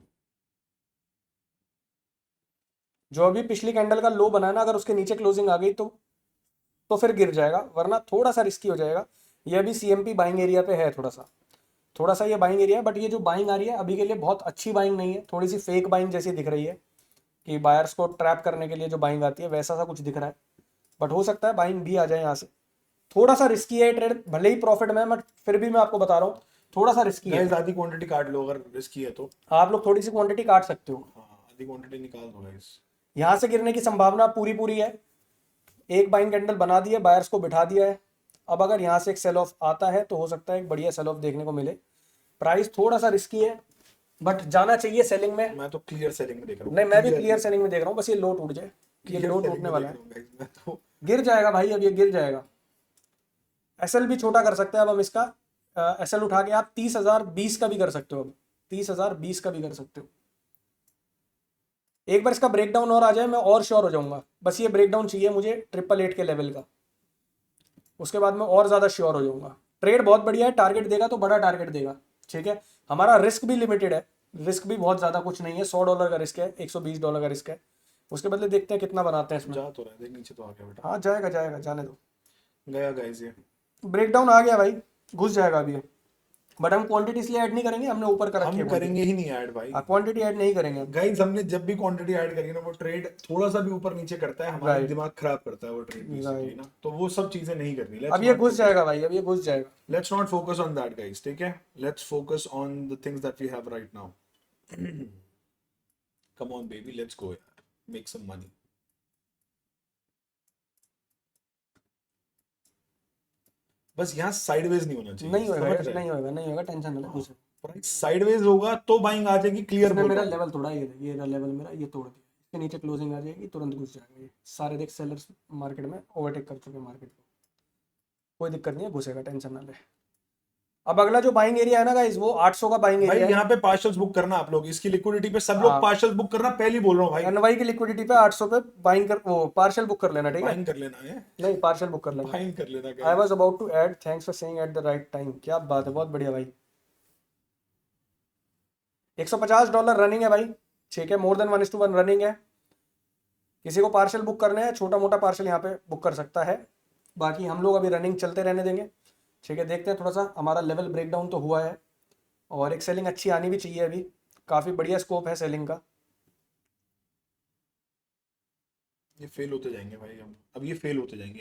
जो अभी पिछली कैंडल का लो बना है ना, अगर उसके नीचे क्लोजिंग आ गई तो फिर गिर जाएगा, वरना थोड़ा सा रिस्की हो जाएगा। ये अभी सीएमपी बाइंग एरिया पे है, थोड़ा सा ये बाइंग एरिया है, बट ये जो बाइंग आ रही है अभी के लिए बहुत अच्छी बाइंग नहीं है, थोड़ी सी फेक बाइंग जैसी दिख रही है, कि बायर्स को ट्रैप करने के लिए जो बाइंग आती है वैसा सा कुछ दिख रहा है, बट हो सकता है बाइंग भी आ जाए यहाँ से। थोड़ा सा रिस्की है ट्रेड, भले ही प्रॉफिट में है, बट फिर भी मैं आपको बता रहा हूँ थोड़ा सा रिस्की है। गाइस आधी क्वांटिटी काट लो अगर रिस्की है तो, आप लोग थोड़ी सी क्वांटिटी काट सकते हो, हाँ आधी क्वांटिटी निकाल दो गाइस। यहाँ से गिरने की संभावना पूरी पूरी है। एक बाइंग कैंडल बना दी है, बायर्स को बिठा दिया है, अब अगर यहाँ से एक सेल ऑफ आता है तो हो सकता है एक बढ़िया सेल ऑफ देखने को मिले। प्राइस थोड़ा सा रिस्की है, बट जाना चाहिए सेलिंग में। मैं तो क्लियर सेलिंग में देख रहा हूँ, नहीं, मैं भी क्लियर सेलिंग में देख रहा हूँ, बस ये लो टूट जाए, ये लो टूटने वाला है, मैं तो गिर जाएगा भाई, अब ये गिर जाएगा। एसएल भी छोटा कर सकते हैं अब हम इसका, एसएल उठा के आप 30,020 का भी कर सकते हो, अब 30,020 का भी कर सकते हो। एक बार इसका ब्रेकडाउन और आ जाए मैं और श्योर हो जाऊंगा, बस ये ब्रेकडाउन चाहिए मुझे 888 के लेवल का, उसके बाद मैं और ज्यादा श्योर हो जाऊंगा। ट्रेड बहुत बढ़िया है, टारगेट देगा तो बड़ा टारगेट देगा, ठीक है। हमारा रिस्क भी लिमिटेड है, रिस्क भी बहुत ज्यादा कुछ नहीं है, $100 का रिस्क है, $120 का रिस्क है, उसके बदले देखते हैं कितना बनाते हैं इसमें। जा तो रहा है, देख नीचे तो आ गया बेटा, हाँ जाएगा जाएगा, जाने दो। गया गाइस ये, ब्रेकडाउन आ गया भाई, घुस जाएगा अभी, बट हम क्वांटिटी इसलिए ऐड नहीं करेंगे, हमने ऊपर का रखी है हम करेंगे ही नहीं ऐड भाई। क्वांटिटी ऐड नहीं करेंगे। गाइस हमने जब भी क्वांटिटी ऐड करी ना, वो ट्रेड थोड़ा सा भी ऊपर नीचे करता है, हमारा Right. दिमाग खराब करता है वो ट्रेड बेसिकली ना, तो वो सब चीजें नहीं करनी। अब ये घुस जाएगा भाई, अब ये घुस जाएगा। Let's not focus on that guys, ठीक है, let's focus on the things that we have right now. Come on baby, let's go यार, मेक सम मनी। बस यहाँ साइडवेज नहीं होना चाहिए, नहीं होगा समझ यार, रहे नहीं होगा, नहीं होगा, टेंशन ना ले, घुस। प्राइस साइडवेज होगा तो बाइंग आ जाएगी, क्लियर इसने बोल मेरा रहा हूँ। लेवल तोड़ा, ये रहा लेवल मेरा, ये तोड़ दिया, इसके नीचे क्लोजिंग आ जाएगी, तुरंत घुस जाएगा ये सारे, देख सेलर्स मार्केट में ओवरटेक कर चुके हैं मार्केट को, कोई दिक्कत नहीं है, घुसेगा, टेंशन ना ले। अब अगला जो बाइंग एरिया है ना गाइस, वो 800 का बाइंग भाई एरिया है। यहाँ पे पार्शल्स बुक करना आप लोग, इसकी लिक्विडिटी पे सब लोग हाँ। पार्शल्स बुक करना, पहले ही बोल रहा हूँ भाई, एनवाई की लिक्विडिटी पे 800 पे बाइंग कर, वो पार्शियल बुक कर लेना, ठीक है, बाइंग कर लेना है, नहीं पार्शियल बुक कर लेना। बाइंग कर लेना I guys. Was about to add, thanks for saying at the right time, क्या बात है, बहुत बढ़िया भाई। $150 रनिंग है भाई, ठीक है, मोर देन 1:1 रनिंग है। किसी को पार्शियल बुक करने हैं, छोटा मोटा पार्शियल यहाँ पे बुक कर सकता है, बाकी हम लोग अभी रनिंग चलते रहने देंगे, ठीक है। देखते हैं, थोड़ा सा हमारा लेवल ब्रेकडाउन तो हुआ है, और एक सेलिंग अच्छी आनी भी चाहिए, अभी काफ़ी बढ़िया स्कोप है सेलिंग का। ये फेल होते जाएंगे भाई, हम अब ये फेल होते जाएंगे,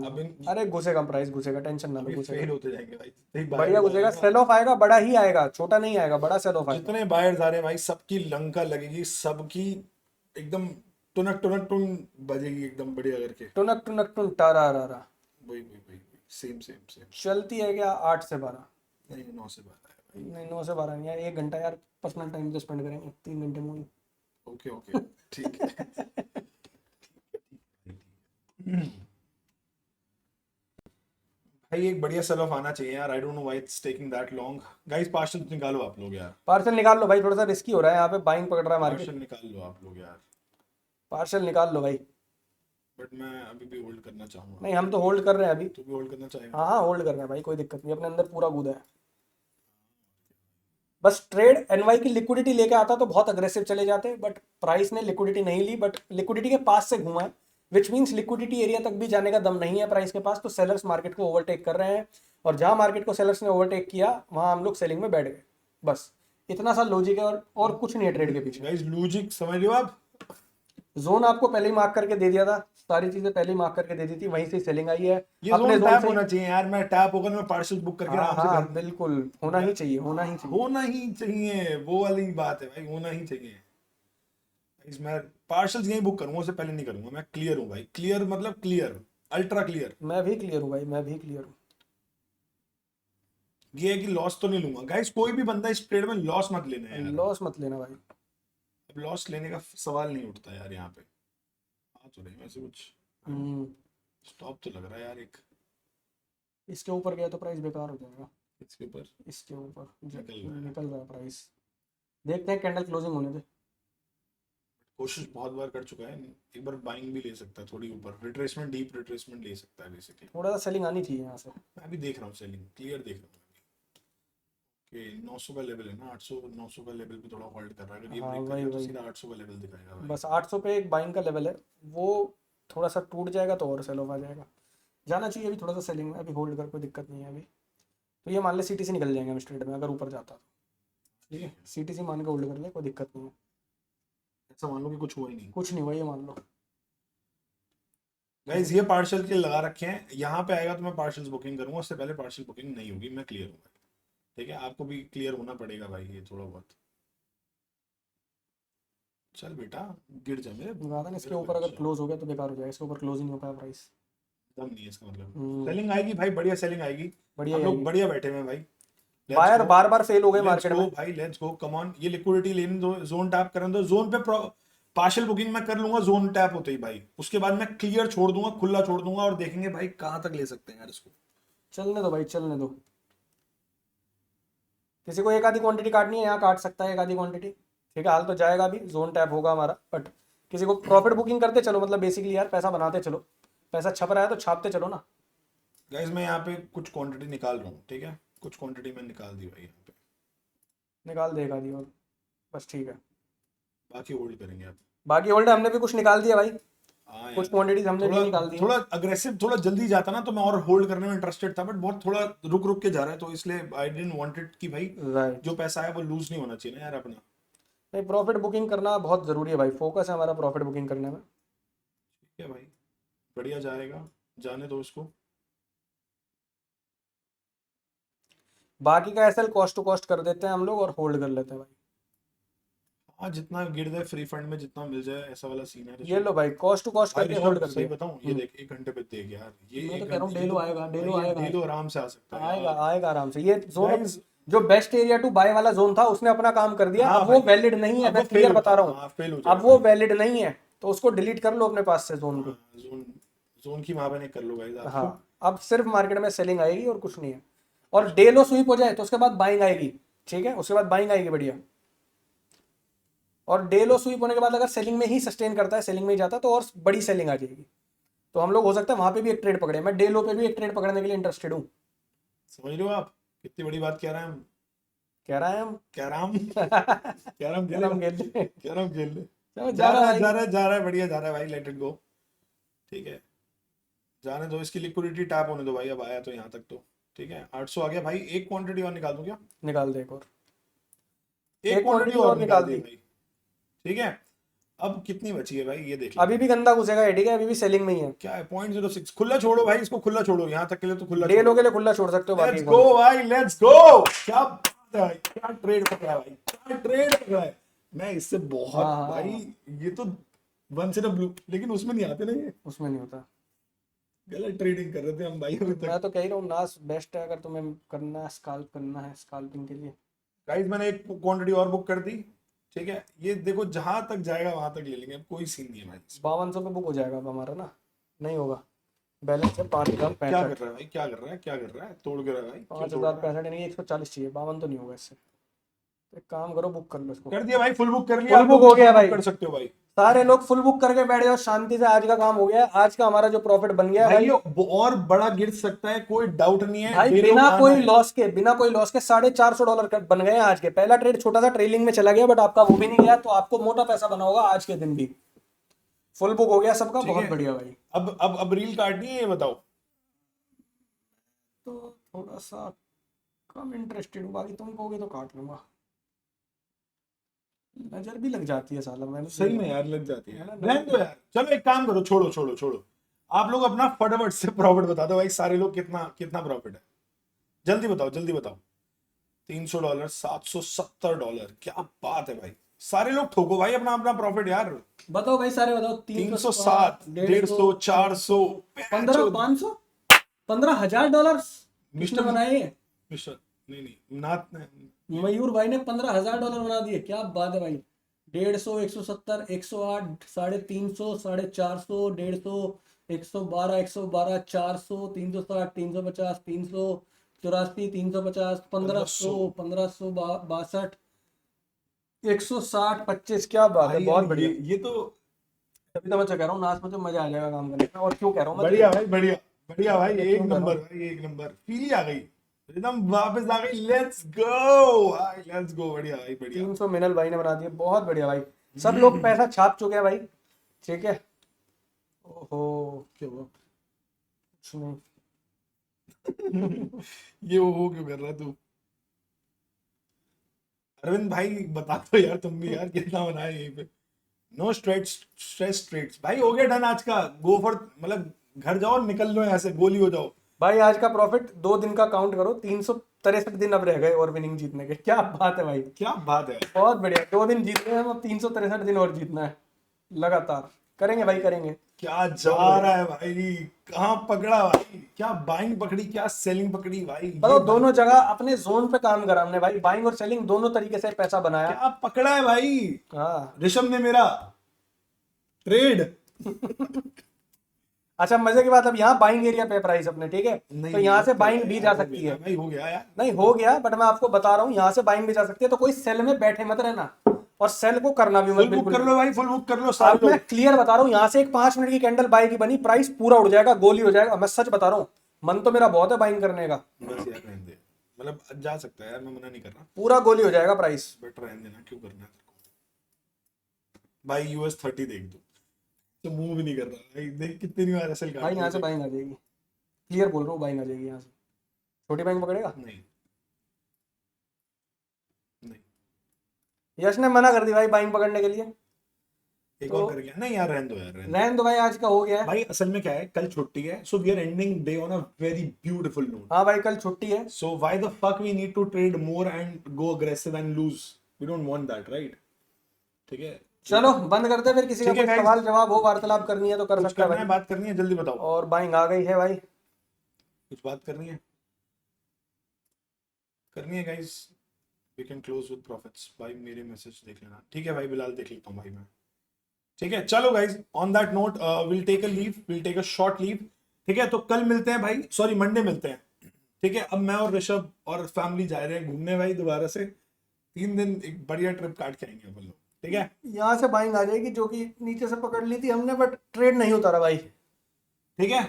अब अरे घुसेगा, प्राइस घुसेगा, टेंशन ना लो, ये घुसेगा, फेल होते जाएंगे भाई, जितने बढ़िया बायर्स घुसेगा, सेल ऑफ आएगा, बड़ा ही आएगा, छोटा नहीं आएगा, बड़ा सेल ऑफ आएगा। जितने बायर्स आ रहे हैं भाई, सबकी लंका लगेगी, सबकी एकदम टुनक टुनक टुन बजेगी एकदम बढ़िया करके, टुनक टुनक टुन टारा रा रा। वही सेम सेम सेम। चलती है क्या 8 से 12? नहीं 9 से 12 है भाई। नहीं 9 से 12 नहीं यार, 1 घंटा यार पर्सनल टाइम तो स्पेंड करेंगे, 3 घंटे मूवी। ओके ओके ठीक है। भाई एक बढ़िया सेल ऑफ आना चाहिए यार, I don't know why it's taking that long. Guys partial निकालो आप लोग यार, पार्सल निकाल लो भाई, थोड़ा सा रिस्की हो रहा है यहाँ पे, बाइंग पकड़ रहा है मार्केट, पार्शल निकाल लो आप लोग यार, पार्सल निकाल लो भाई। बट मैं अभी भी होल्ड करना चाहूंगा। नहीं हम तो होल्ड कर रहे हैं अभी, तू भी होल्ड करना चाहेगा? हाँ हाँ होल्ड कर रहे हैं भाई, कोई दिक्कत नहीं, अपने अंदर पूरा कूदा है। बस ट्रेड एनवाई की लिक्विडिटी लेके आता तो बहुत अग्रेसिव चले जाते, बट प्राइस ने लिक्विडिटी नहीं ली, बट लिक्विडिटी के पास से घूमा है, विच मीन्स लिक्विडिटी एरिया तक भी जाने का दम नहीं है प्राइस के पास, तो सेलर्स मार्केट को ओवरटेक कर रहे हैं, और जहां मार्केट को सेलर्स ने ओवरटेक किया वहां हम लोग सेलिंग में बैठ गए, बस इतना सा लॉजिक है, और कुछ नहीं है ट्रेड के पीछे। गाइस लॉजिक समझ रहे हो आप? जोन आपको पहले ही मार्क करके दे दिया था, सारी चीजें पहले ही मार्क करके दे दी थी, वहीं से सेलिंग आई है ये अपने जोन जोन टैप से। होना चाहिए यार, मैं टैप होगा मैं पार्सल बुक करके हाँ आराम से हाँ घर बिल्कुल, होना ही चाहिए, होना ही चाहिए। होना ही चाहिए, वो वाली बात है भाई, होना ही चाहिए। Guys, मैं पार्शल्स यहीं बुक करूंगा, उससे पहले नहीं करूंगा। मैं क्लियर हूँ भाई, क्लियर मतलब क्लियर, अल्ट्रा क्लियर। मैं भी क्लियर हूँ भाई, मैं भी क्लियर हूँ। ये है कि लॉस तो नहीं लूंगा गाइस, कोई भी बंदा इस ट्रेड में लॉस मत लेना है यार। लॉस मत लेना भाई। अब लॉस लेने का सवाल नहीं उठता यार यहाँ पे। आ तो नहीं वैसे कुछ, हम्म, स्टॉप तो लग रहा है यार एक इसके ऊपर गया तो प्राइस बेकार हो जाएगा। इसके ऊपर। इसके ऊपर निकल रहा है। निकल रहा है प्राइस। देखते हैं, कैंडल क्लोजिंग होने दे। कोशिश बहुत बार कर चुका है, एक बार बाइंग भी ले सकता है थोड़ी ऊपर, रिट्रेसमेंट, डीप रिट्रेसमेंट ले सकता है बेसिकली। थोड़ा सा सेलिंग आनी चाहिए यहाँ से। मैं भी देख रहा हूँ सेलिंग, क्लियर देख रहा हूँ कि 900 का लेवल है ना, 800 900 का लेवल पे थोड़ा होल्ड कर रहा है। अगर ये हाँ ब्रेक वही करेगा तो वही, सीधा 800 का लेवल दिखाएगा भाई। बस 800 पे एक बाइंग का लेवल है, वो थोड़ा सा टूट जाएगा तो और सेल ऑफ आ जाएगा। जाना चाहिए अभी थोड़ा सा सेलिंग में, अभी होल्ड कर, कोई दिक्कत नहीं है अभी। तो ये मान ले सीटीसी निकल जाएंगे हम इस ट्रेड में, अगर ऊपर जाता तो। ठीक है, सीटीसी मान के होल्ड कर ले, कोई दिक्कत नहीं है। ऐसा मान लो कि कुछ हुआ ही नहीं। कुछ नहीं हुआ, ये मान लो। गाइस ये पार्शल के लगा रखे हैं, यहाँ पे आएगा तो मैं पार्शल्स बुकिंग करूंगा, उससे पहले पार्शल बुकिंग नहीं होगी। मैं क्लियर हूँ भाई, ठीक है, आपको भी क्लियर होना पड़ेगा भाई ये थोड़ा बहुत। चल बेटा गिर जा मेरे, कहा था ना, इसके मेरा ऊपर अगर बच्चा। क्लोज हो गया तो बेकार हो जाएगा, इसके ऊपर क्लोज ही नहीं हो पाया प्राइस। दम नहीं है इसका मतलब। हम्म, सेलिंग आएगी भाई, बढ़िया सेलिंग आएगी। बढ़िया हम ही लोग आएगी। बढ़िया बैठे हुए हैं भाई। लेट्स बायर गो, बार बार फेल हो गए लेट्स मार्केट गो में। भाई, लेट्स गो, कम ऑन। ये लिक्विडिटी लेने दो, जोन टैप करने दो। जोन पे पार्शियल बुकिंग मैं कर लूंगा जोन टैप होते ही भाई, उसके बाद मैं क्लियर छोड़ दूंगा, खुला छोड़ दूंगा, और देखेंगे भाई कहाँ तक ले सकते हैं यार इसको। चलने दो भाई, चलने दो। किसी को एक आधी क्वांटिटी काटनी है, यहाँ काट सकता है एक आधी क्वांटिटी। ठीक है, हाल तो जाएगा अभी, जोन टैप होगा हमारा, बट किसी को प्रॉफिट बुकिंग करते चलो, मतलब बेसिकली यार पैसा बनाते चलो। पैसा छप रहा है तो छापते चलो ना। गाइज मैं यहाँ पे कुछ क्वांटिटी निकाल रहा हूँ, ठीक है, कुछ क्वांटिटी मैं निकाल दी भाई यहाँ पे। निकाल दे एक आधी और, बस ठीक है। बाकी होल्ड करेंगे आप। बाकी होल्ड हमने भी कुछ निकाल दिया भाई, हाँ कुछ यार, क्वांटिटीज हमने भी थोड़ा निकाल दी हैं। थोड़ा अग्रेसिव, थोड़ा जल्दी जाता ना तो मैं और होल्ड करने में इंटरेस्टेड था, बट बहुत थोड़ा रुक रुक के जा रहा है, तो इसलिए आई डिडंट वांट इट कि भाई राइट। जो पैसा है वो लूज नहीं होना चाहिए ना यार अपना। नहीं, प्रॉफिट बुकिंग करना बहुत ज़रूरी है भाई, फोकस है हमारा प्रॉफिट बुकिंग करने में। ठीक है भाई, बढ़िया जाएगा, जाने दो इसको। बाकी का एसएल कॉस्ट टू कॉस्ट कर देते हैं हम लोग और होल्ड कर लेते हैं भाई। हाँ जितना गिर जाए फ्री फंड में, जितना मिल जाए, ऐसा वाला सीन है ये ऋषभ। लो भाई, कॉस्ट टू कॉस्ट भाई करके होल्ड ऋषभ कर सही दिया। बताऊं, ये देख 1 घंटे पे देख यार, ये मैं तो एक कह रहा हूँ घंटे ये डेलो तो आएगा, भाई, डेलो ये आएगा। डेलो आराम से आ सकता है आएगा यार। आएगा आराम से, ये जोन गाइस जो बेस्ट एरिया टू बाय वाला जोन था उसने अपना काम कर दिया, हाँ अब वो भाई, वैलिड नहीं है, अब वो मैं फेल क्लियर हो बता रहा हूँ। हाँ फेल हो अब जाएगा वो भाई। वैलिड नहीं है तो उसको डिलीट कर लो अपने पास से जोन को। हाँ जोन, जोन की वहां पे नहीं कर लो गाइस आपको। हाँ, अब सिर्फ मार्केट में सेलिंग आएगी और कुछ नहीं है। और डे लो स्वीप हो जाए तो उसके बाद बाइंग आएगी। ठीक है, उसके बाद बाइंग आएगी बढ़िया। और डे लो स्वीप होने के बाद अगर सेलिंग में ही सस्टेन करता है, सेलिंग में ही जाता है, तो और बड़ी सेलिंग आ जाएगी। तो हम लोग हो सकता है वहां पे भी एक ट्रेड पकड़े। मैं डे लो पे भी एक ट्रेड पकड़ने के लिए इंटरेस्टेड हूँ। समझ रहे हो आप कितनी बड़ी बात कह रहे हैं हम। कह रहा है हम। कह रहा हम कह रहा हम कह रहा हम खेलेगा, खेल ले। कह रहा हम खेल ले। चलो, जा रहा है भाई। जा रहा है जा रहा है, बढ़िया जा रहा है भाई, लेट इट गो। ठीक है, जाने दो, इसकी लिक्विडिटी टैप होने दो भाई, अब आया तो यहाँ तक तो ठीक है। 800 आ गया भाई, एक क्वांटिटी और निकाल दूं क्या? निकाल दे एक और। एक एक क्वांटिटी quantity और और निकाल निकाल दी दी। भाई। ठीक है, अब कितनी बची है भाई ये देख अभी लेते भी हैं। गंदा घुसेगा ये, ठीक है, अभी भी सेलिंग में ही है। क्या है 0.06, खुला छोड़ो भाई इसको, खुला छोड़ो, यहाँ तक के लिए तो खुला डे लो छोड़ो। के लिए खुला छोड़ सकते हो, बाकी लेट्स एक गो और। भाई, लेट्स गो। क्या बात है भाई, क्या ट्रेड पकड़ा है भाई, क्या ट्रेड पकड़ा है। मैं इससे बहुत हाँ, हाँ, भाई, हाँ। ये तो वंस इन अ ब्लू, लेकिन उसमें नहीं आते ना ये। उसमें नहीं होता। गलत ट्रेडिंग कर रहे थे हम भाई अभी मैं तक। तो कह ही रहा हूँ, नास बेस्ट है अगर तुम्हें करना है, स्काल्प करना है, स्काल्पिंग के लिए। गाइस मैंने एक क्वांटिटी और बुक कर दी। ठीक है, ये देखो जहां तक जाएगा वहां तक ले लेंगे, अब कोई सीन नहीं है भाई। 5200 पे बुक हो जाएगा अब हमारा ना। नहीं होगा, बैलेंस है 5065। क्या कर रहा है भाई, क्या कर रहा है, क्या कर रहा है, तोड़ के रहा है भाई, क्यों तोड़ रहा है? 5065 नहीं, 140 चाहिए, 52 तो नहीं होगा इससे। तो एक काम करो, बुक कर लो इसको। कर दिया भाई, फुल बुक कर लिया। फुल आप बुक लोग हो भी गया full book भाई। कर सकते हो भाई। सारे लोग फुल बुक करके बैठ जाओ शांति से, आज का काम हो गया, आज का हमारा जो प्रॉफिट बन गया है भाई भाई। ये और बड़ा गिर सकता है, कोई डाउट नहीं है। भाई डे लो बिना आना कोई है। लॉस के, बिना कोई लॉस के $450 बन गए हैं आज के। पहला ट्रेड छोटा सा ट्रेलिंग में चला गया, बट आपका वो भी नहीं गया, तो आपको मोटा पैसा बना होगा आज के दिन भी। फुल बुक हो गया सबका, ठीक बहुत है, बढ़िया भाई। अब रील काटनी है, ये बताओ। तो थोड़ा सा कम इंटरेस्टेड हूँ, बाकी तुम कहोगे तो काट लूंगा। नजर भी लग जाती है साला, मैंने सही में यार लग जाती है, है ना, रहने दो यार। चलो एक काम करो, छोड़ो छोड़ो छोड़ो। आप लोग अपना फटाफट से प्रॉफिट बता दो भाई, सारे लोग कितना कितना प्रॉफिट है, जल्दी बताओ जल्दी बताओ। $300, $770, क्या बात है भाई, सारे लोग ठोको भाई अपना अपना प्रॉफिट यार। बताओ भाई, सारे बताओ। 307, 150, 400, 15, 500, $15,000 किसने मिस्टर बनाए ये? मिस्टर नहीं नहीं नाथ मयूर भाई ने $15,000 बना दिए, क्या बात है भाई। 150, 170, 108, 350, 450, 150, 112, 112, 400, 360, 350, 384, 350, 1500, 1562, 160, 25, क्या बात है, भाई बहुत यार बढ़िया। ये तो तभी तो मैं कह रहा हूँ, नाच में तो मजा आ जाएगा काम करने में। और क्यों कह रहा हूँ मैं बढ़िया भाई, बढ़िया बढ़िया भाई, मैं एक क्यों कह रहा नंबर हूँ? भाई, एक नंबर फील ही आ गई एकदम, वापस आ गई। लेट्स गो भाई, लेट्स गो, बढ़िया भाई, बढ़िया। 300 मिनल भाई ने बना दिए, बहुत बढ़िया भाई। सब लोग पैसा छाप चुके हैं भाई, ठीक है। ओहो, क्या हुआ? कुछ नहीं। ये वो क्यों कर रहा है तू? अरविंद भाई बता दो यार, तुम भी यार कितना बनाया यहीं पे। नो स्ट्रेस ट्रेड्स भाई, हो गया डन आज का। गो फॉर, मतलब घर जाओ, निकल लो यहाँ से, गोली हो जाओ। भाई आज का प्रॉफिट 2 दिन का काउंट करो, 363 दिन अब रह गए और विनिंग जीतने के। क्या बात है भाई, क्या बात है। बहुत बढ़िया। 2 दिन जीत गए हम, अब 363 दिन और जीतना है लगातार। करेंगे भाई, करेंगे। क्या जा रहा है भाई, कहाँ पकड़ा भाई, क्या बाइंग पकड़ी, क्या सेलिंग पकड़ी भाई, ये मतलब दोनों जगह अपने जोन पे काम करा हमने भाई, बाइंग और सेलिंग दोनों तरीके से पैसा बनाया। क्या पकड़ा है भाई हाँ। ऋषभ ने मेरा ट्रेड। अच्छा, मजे की बात, अब यहाँ बाइंग एरिया पे प्राइस अपने, ठीक है। तो यहाँ से बाइंग भी जा सकती है। भाई, हो गया यार। नहीं हो गया, बट मैं आपको बता रहा हूँ यहाँ से बाइंग भी जा सकती है, तो कोई सेल में बैठे मत रहना, और सेल को करना भी मत फुल बुक बिल्कुल कर भी। लो भाई, फुल बुक कर लो सारे अब मैं लोग। क्लियर बता रहा हूँ, यहाँ से एक 5 मिनट की कैंडल बाई की बनी, प्राइस पूरा उड़ जाएगा, गोली हो जाएगा। मैं सच बता रहा हूँ, मन तो मेरा बहुत है बाइंग करने का, बस यार रहने दे, मतलब जा सकता है यार, मैं मना नहीं कर रहा, पूरा गोली हो जाएगा प्राइस। बट रहने देना, क्यों करना है तेरे को भाई। US 30 देख दो, तो मूव भी नहीं कर रहा भाई, देख कितनी बार असल भाई यहाँ से काट। बाइंग आ जाएगी, क्लियर बोल रहा हूँ, बाइंग आ जाएगी यहाँ से। छोटी बाइंग पकड़ेगा? नहीं नहीं, यश ने मना कर दी भाई बाइंग पकड़ने के लिए। एक तो और कर गया, नहीं यार रहने दो यार, रहने दो। रहने दो भाई, आज का हो गया है। भाई असल में क्या है, कल छुट्टी है, so we are ending day on a very beautiful note. हाँ भाई, कल छुट्टी है। So why the fuck we need to trade more and go aggressive and lose, we don't want that, right? ठीक है, चलो बंद करते हैं, फिर किसी का ठीक है कोई guys, सवाल जवाब हो, वार्तालाप करनी है तो कर कुछ सकता है करना है, भाई। बात करनी है, जल्दी बताओ, और बाइंग आ गई है भाई। कुछ बात करनी है guys, we can close with profits. भाई मेरे मैसेज देख लेना, ठीक है भाई, बिलाल देख लेता हूँ भाई मैं, ठीक है। चलो guys, on that note will take a leave, will take a short leave, ठीक है। तो कल मिलते हैं भाई, सॉरी मंडे मिलते हैं, ठीक है। अब मैं और ऋषभ और फैमिली जा रहे हैं घूमने भाई, दोबारा से 3 दिन एक बढ़िया ट्रिप काट के आएंगे अपन लोग, ठीक है। यहाँ से बाइंग आ जाएगी, जो कि नीचे से पकड़ ली थी हमने, बट ट्रेड नहीं उतारा भाई। ठीक है।